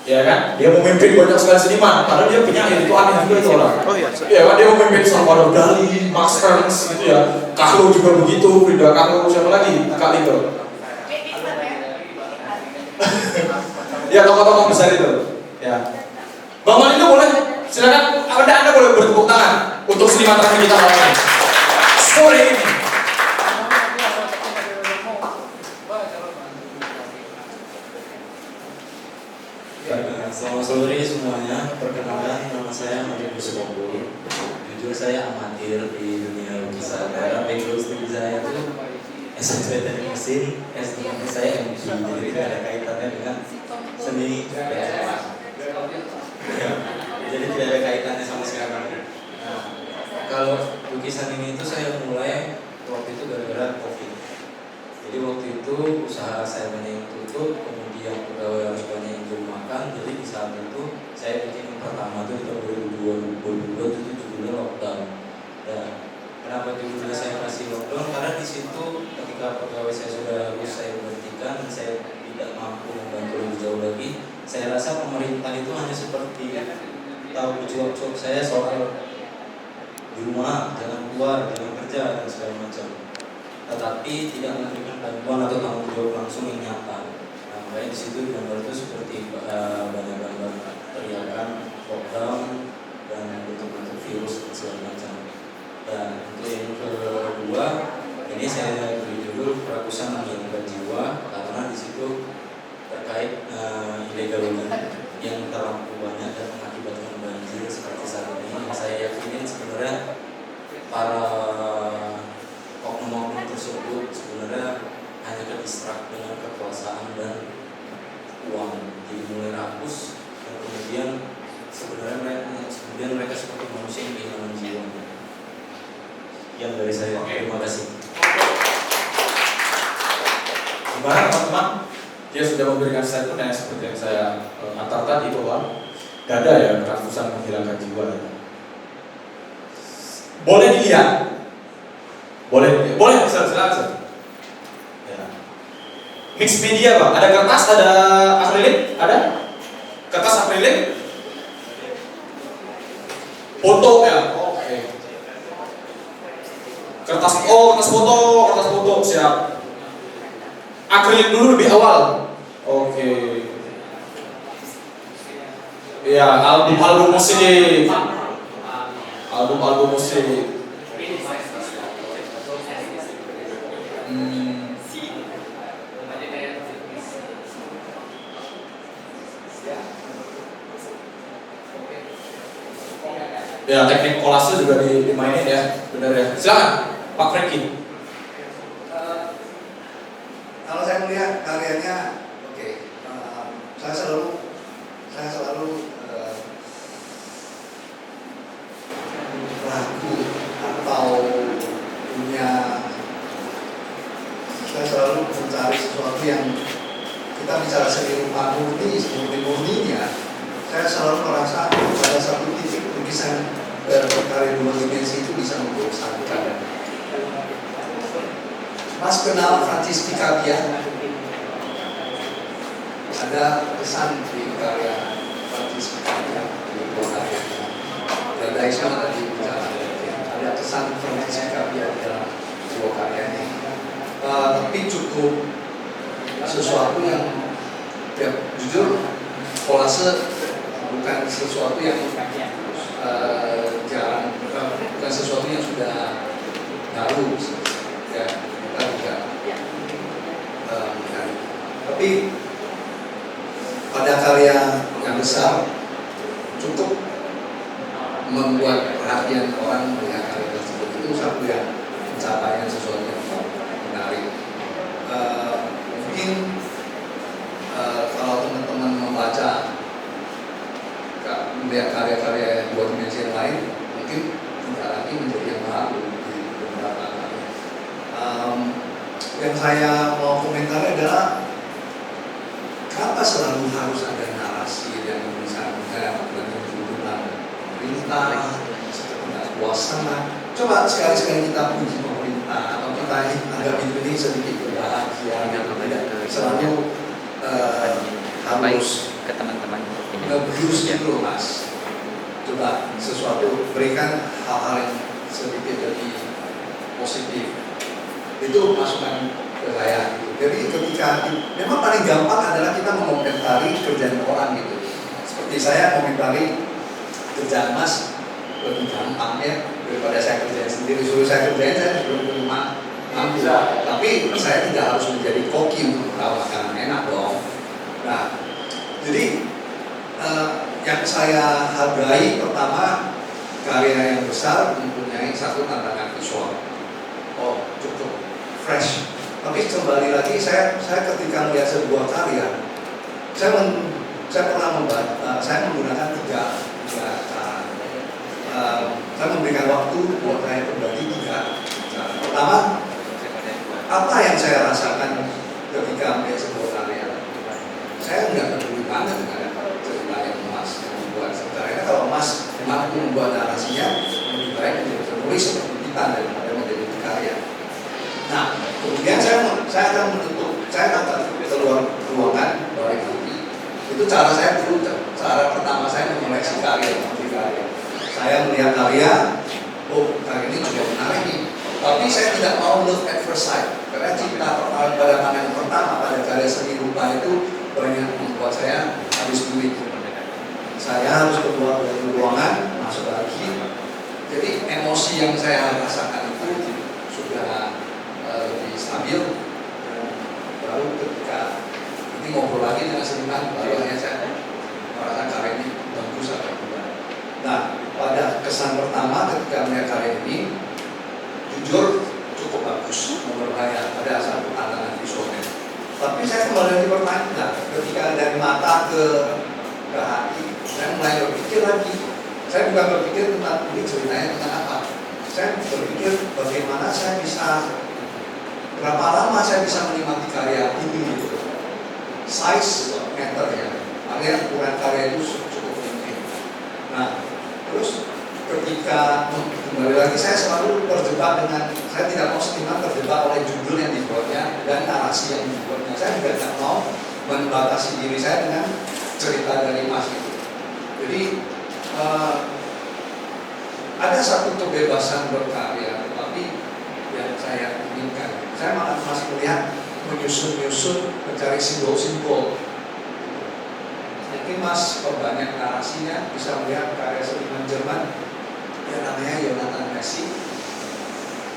Ya kan? Dia memimpin banyak sekali seniman, padahal dia penyair, itu aneh juga itu orang. Iya kan? Dia memimpin Salvador Dali, Max Ernst gitu ya. Kahlo juga begitu, Frida Kahlo, siapa lagi? Kak Lito. Ya, tokoh-tokoh besar itu. Ya. Bang Marindo boleh, silakan. Anda boleh bertepuk tangan untuk seniman terakhir kita malam ini. Sore ini. Selamat sore semuanya. Perkenalkan, nama saya Marindo Subombol. Jujur saya amatir di dunia lukisan. Karena background studi saya itu SMP Teknik Mesin, S2 saya MG, jadi tidak ada kaitannya dengan seni. Jadi tidak ada kaitannya sama sekali. Nah, kalau lukisan ini itu saya mulai waktu itu gara-gara COVID. Jadi waktu itu usaha saya banyak yang tutup, kemudian pegawai harus banyak yang dirumahkan. Jadi di saat itu saya bikin yang pertama itu di tahun 2022 itu judulnya lockdown. Dan kenapa judulnya saya kasih lockdown? Karena di situ ketika pegawai saya sudah harus saya berhentikan dan saya tidak mampu membantu lebih jauh lagi, saya rasa pemerintah itu hanya seperti tahu cuap-cuap saya soal di rumah, jangan keluar, jangan kerja dan segala macam. Tetapi tidak memberikan bantuan atau tanggung jawab langsung yang nyata. Nah, makanya di situ gambar itu seperti banyak gambar teriakan lockdown dan bentuk-bentuk virus dan segala macam. Dan untuk yang kedua, ini saya beri judul Kerakusan Menghilangkan Jiwa karena di situ terkait illegal yang terlalu banyak dan mengakibatkan banjir seperti saat ini. Yang saya yakinin sebenarnya para oknum-oknum tersebut sebenarnya hanya kedistrak dengan kekuasaan dan uang, jadi mulai rakus dan kemudian mereka seperti manusia yang kehilangan jiwa. Yang dari saya, terima kasih. Gimana teman-teman? Dia sudah memberikan statement yang seperti yang saya antar tadi bahwa Dada ya kerakusan menghilangkan jiwa. Boleh dilihat. Boleh, silakan. Ya. Mix media Bang, ada kertas, ada akrilik, ada kertas akrilik, foto ya, oke. Kertas foto, siap. Akrilik dulu lebih awal, oke. Ya, album musik, album musik. Ya, teknik kolase juga dimainin ya, benar ya. Silakan, Pak Franky. Kalau saya melihat karyanya, saya selalu ragu atau punya, saya selalu mencari sesuatu yang kita bicara seni rupa murni, seperti murninya. Saya selalu merasa pada satu titik lukisan karya dua dimensi itu bisa membosankan. Mas kenal Francis Picabia? ada pesan di karya Francis Scalia di buah karya. Dan dari sana tadi bicara ada pesan Francis Scalia di dalam sebuah karyanya. Tapi cukup sesuatu yang ya, jujur kolase bukan sesuatu yang jarang, bukan sesuatu yang sudah baru ya, kita juga tapi pada karya yang besar cukup membuat perhatian orang melihat karya tersebut. Itu satu yang pencapaian sesuatu yang menarik. Mungkin kalau teman-teman membaca melihat karya-karya dua dimensi yang lain, mungkin tidak lagi menjadi yang baru di beberapa karya. Yang saya mau komentari adalah kenapa selalu harus ada narasi yang misalnya menunjukkan pemerintah, suasana. Coba sekali-sekali kita puji pemerintah atau kita agak ini sedikit berbahagia, tidak selalu harus ke teman-teman nge-boost gitu mas. Coba sesuatu, berikan hal-hal yang sedikit lebih positif. Itu masukan ke saya. Jadi ketika memang paling gampang adalah kita mengomentari kerjaan orang gitu. Seperti saya komentari kerjaan mas lebih gampang ya daripada saya kerjain sendiri. Suruh saya kerjain saya belum mampu. Tapi saya tidak harus menjadi koki untuk tahu makanan enak dong. Nah, jadi yang saya hargai pertama karya yang besar mempunyai satu tantangan visual. Oh, cukup fresh. Tapi kembali lagi saya ketika melihat sebuah karya, saya pernah membaca, saya menggunakan tiga cara. Saya memberikan waktu buat saya berbagi tiga cara. Pertama, apa yang saya rasakan ketika melihat sebuah karya? Saya nggak peduli banget dengan cerita yang Mas yang membuat sebenarnya. Kalau Mas mampu membuat narasinya, lebih baik menjadi penulis seperti kita daripada menjadi karya. Nah, kemudian saya akan menutup, saya akan keluar ruangan balik lagi. Itu cara saya dulu. Cara pertama saya mengoleksi karya. Saya melihat karya, oh karya ini juga menarik nih. Tapi saya tidak mau look at first sight. Karena cinta pada pandangan pertama pada karya seni rupa itu banyak membuat saya habis duit. Saya harus keluar dari ruangan, masuk lagi. Jadi emosi yang saya rasakan itu sudah lebih stabil. Dan baru ketika ini ngobrol lagi dengan seniman, baru hanya saya merasa karya ini bagus atau tidak. Nah, pada kesan pertama ketika melihat karya ini, jujur cukup bagus, berbahaya, ada satu tantangan visualnya. Tapi saya kembali lagi bertanya, ketika dari mata ke hati, saya mulai berpikir lagi. Saya bukan berpikir tentang ini ceritanya tentang apa. Saya berpikir bagaimana saya bisa, berapa lama saya bisa menikmati karya ini gitu. Size matter ya, artinya ukuran karya itu cukup tinggi. Nah, terus ketika kembali lagi saya selalu terjebak dengan, saya tidak mau seniman terjebak oleh judul yang dibuatnya dan narasi yang dibuatnya. Saya juga tidak mau membatasi diri saya dengan cerita dari Mas itu. Jadi ada satu kebebasan berkarya, tetapi yang saya inginkan, saya malah masih melihat menyusun, mencari simbol-simbol. Mungkin Mas perbanyak narasinya, bisa melihat karya seniman Jerman yang namanya Jonathan Messi.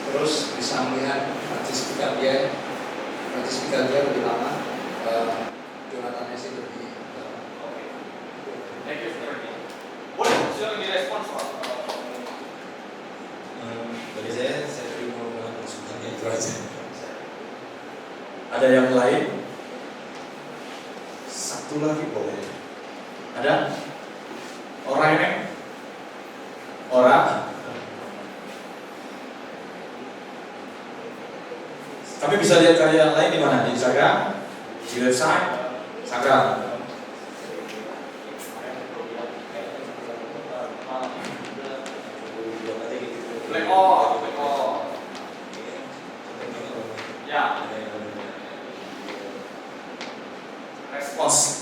Terus bisa melihat Francis Scalia lebih lama, Jonathan Messi lebih lama. Thank you for it. Boleh silakan direspon soal. Bagi saya terima dengan masukannya itu aja. Ada yang lain? Satu lagi boleh. Ada? Orang ini? Orang? Kami bisa lihat karya yang lain di mana? Di Instagram? Di website? Instagram? Ya. Respons.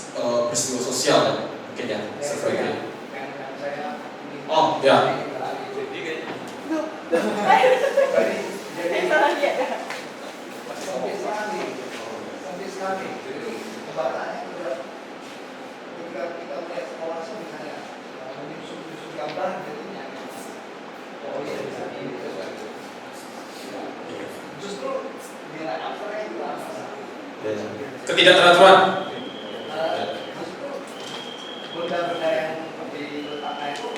sosial ya, mungkin ya, survei. Oh ya. Sampai sekarang jadi kebatannya ketika kita melihat sekolah misalnya menyusun gambar jadinya oh iya bisa ini justru nilai abstraknya itu apa? Ketidakteraturan. Justru benda-benda yang diletakkan itu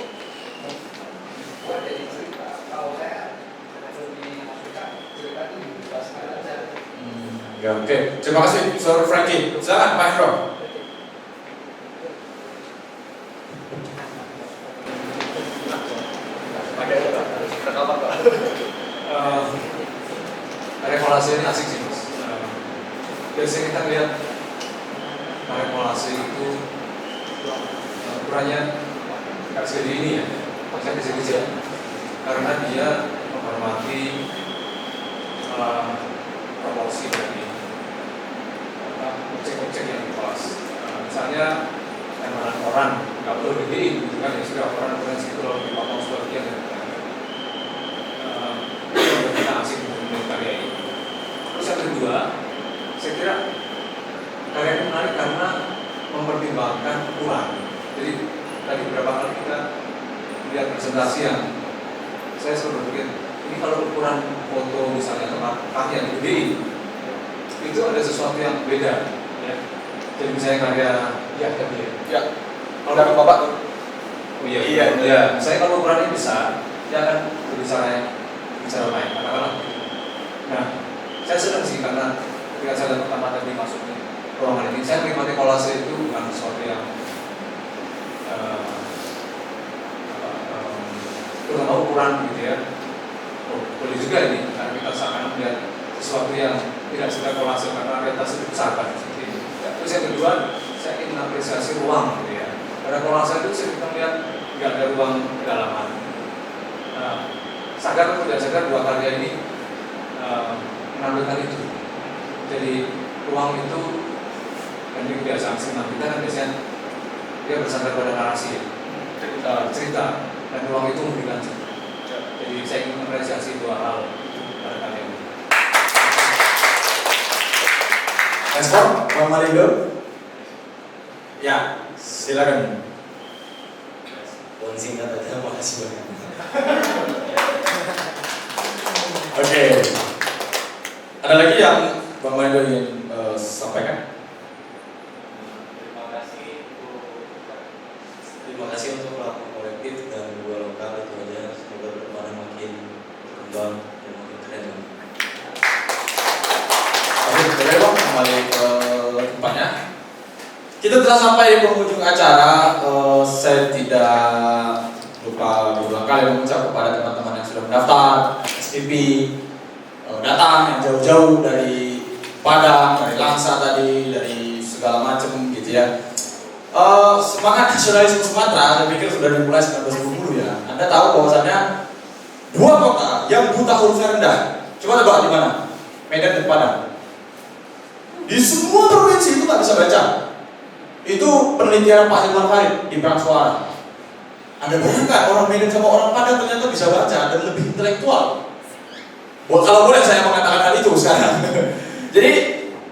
buat jadi cerita. Kalau saya lebih suka cerita itu dibebaskan aja. Ya, oke. Terima kasih, Saudara Frankie. Silakan, Pak Hendro. Reformasi ini asik sih mas. Biasanya kita lihat reformasi itu ukurannya nggak segede ini ya, maksudnya kecil-kecil. Karena dia menghormati proporsi dari objek-objek yang di kelas. Misalnya temanan koran nggak perlu digedein, gitu kan ya sudah koran segitu lalu dipotong sebagian dan kita asik untuk karya ini. Terus yang kedua, saya kira karya ini menarik karena mempertimbangkan ukuran. Jadi tadi beberapa kali kita lihat presentasi yang saya selalu berpikir ini kalau ukuran foto misalnya tempat karya digedein itu ada sesuatu yang beda ya. Jadi misalnya karya ya kalau dari bapak tuh oh iya saya kalau ukurannya besar dia akan berbicara lain katakanlah. Nah saya senang sih karena ketika saya pertama tadi masuk ke ruangan ini saya menikmati kolase itu bukan sesuatu yang terutama ukuran gitu ya. Boleh juga ini karena kita seakan melihat sesuatu yang tidak sekedar kolase karena realitas itu besar kan seperti itu. Terus yang kedua, saya ingin mengapresiasi ruang gitu ya. Karena kolase itu kita melihat tidak ada ruang kedalaman. Sadar atau tidak sadar dua karya ini menampilkan itu. Jadi ruang itu dan ini kebiasaan seniman kita kan biasanya dia bersandar pada narasi ya. Cerita dan ruang itu memberikan cerita. Jadi saya ingin mengapresiasi dua hal pada kalian. Respon, Bang Marindo. Ya, silakan. Poin singkat aja, makasih banyak. Oke. Ada lagi yang Bang Marindo ingin sampaikan? Terima kasih untuk pelaku kolektif dan dua lokal itu aja. Semoga berkembang makin berkembang dan makin keren. Oke, boleh Bang kembali ke tempatnya. Kita telah sampai di penghujung acara. Saya tidak lupa berulang kali mengucap kepada teman-teman yang sudah mendaftar SPP, datang yang jauh-jauh dari Padang, dari Langsa tadi, dari segala macam gitu ya. Semangat nasionalisme Sumatera saya pikir sudah dimulai 1920 ya. Anda tahu bahwasannya dua kota yang buta hurufnya rendah. Coba tebak di mana? Medan dan Padang. Di semua provinsi itu nggak bisa baca. Itu penelitian Pak Hilman Farid di Perang Suara. Anda bayangkan orang Medan sama orang Padang ternyata bisa baca dan lebih intelektual. Kalau boleh saya mengatakan hal itu sekarang. Jadi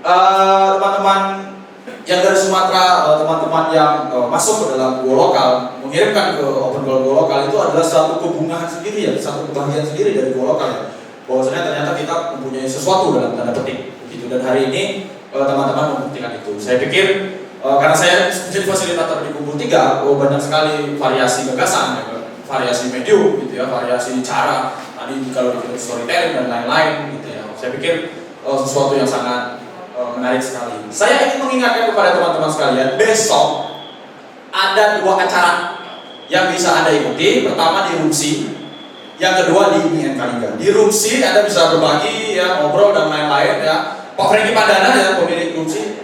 teman-teman yang dari Sumatera, teman-teman yang masuk ke dalam Go Lokal, mengirimkan ke Open Goal Go Lokal itu adalah satu kebungahan sendiri ya, satu kebahagiaan sendiri dari Go Lokal ya. Bahwasanya ternyata kita mempunyai sesuatu dalam tanda petik begitu. Dan hari ini teman-teman membuktikan itu. Saya pikir karena saya menjadi fasilitator di Kumpul 3, banyak sekali variasi gagasan, ya, variasi medium gitu ya, variasi cara. Tadi kalau di film storytelling dan lain-lain gitu ya. Saya pikir sesuatu yang sangat menarik sekali. Saya ingin mengingatkan kepada teman-teman sekalian, besok ada dua acara yang bisa Anda ikuti. Pertama di RUMSI, yang kedua di IMIN Kalingga. Di RUMSI Anda bisa berbagi ya, ngobrol dan lain-lain ya. Pak Franky Pandana ya, pemilik RUMSI.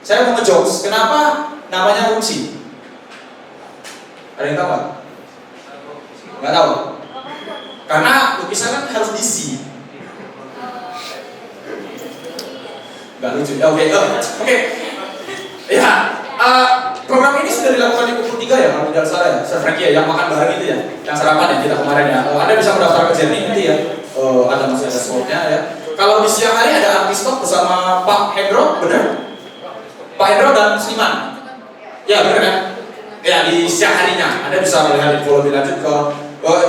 Saya mau ngejokes, kenapa namanya RUMSI? Ada yang tahu nggak? Nggak tahu. Karena lukisan kan harus diisi. Gak lucu. Oke. Ya. Program ini sudah dilakukan di pukul 3 ya, kalau tidak salah ya, Sir Frankie ya, yang makan bareng itu ya, yang sarapan ya kita kemarin ya. Anda bisa mendaftar ke Jernih nanti ya, ada masih ada slotnya ya. Kalau di siang hari ada artis talk bersama Pak Hendro, benar? Pak Hendro dan Sliman, ya benar kan? Ya di siang harinya, Anda bisa melihat info lebih lanjut ke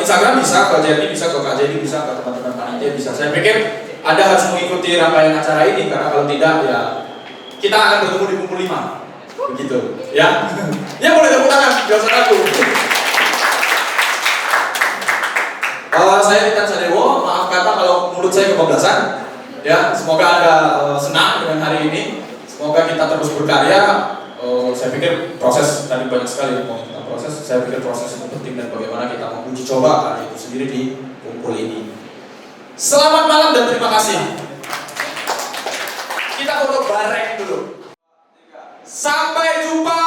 Instagram bisa, ke Jernih bisa, ke KJD bisa, ke teman-teman panitia bisa. Saya pikir Anda harus mengikuti rangkaian acara ini karena kalau tidak ya kita akan bertemu di pukul 5. Begitu, ya? Ya boleh tepuk tangan, biasa aku. Saya Witan Sadewo, maaf kata kalau mulut saya kebablasan. Ya, semoga Anda senang dengan hari ini. Semoga kita terus berkarya. Saya pikir proses tadi banyak sekali yang mau kita proses. Saya pikir proses itu penting dan bagaimana kita menguji coba karya itu sendiri di kumpul ini. Selamat malam dan terima kasih. Kita foto bareng dulu. Sampai jumpa.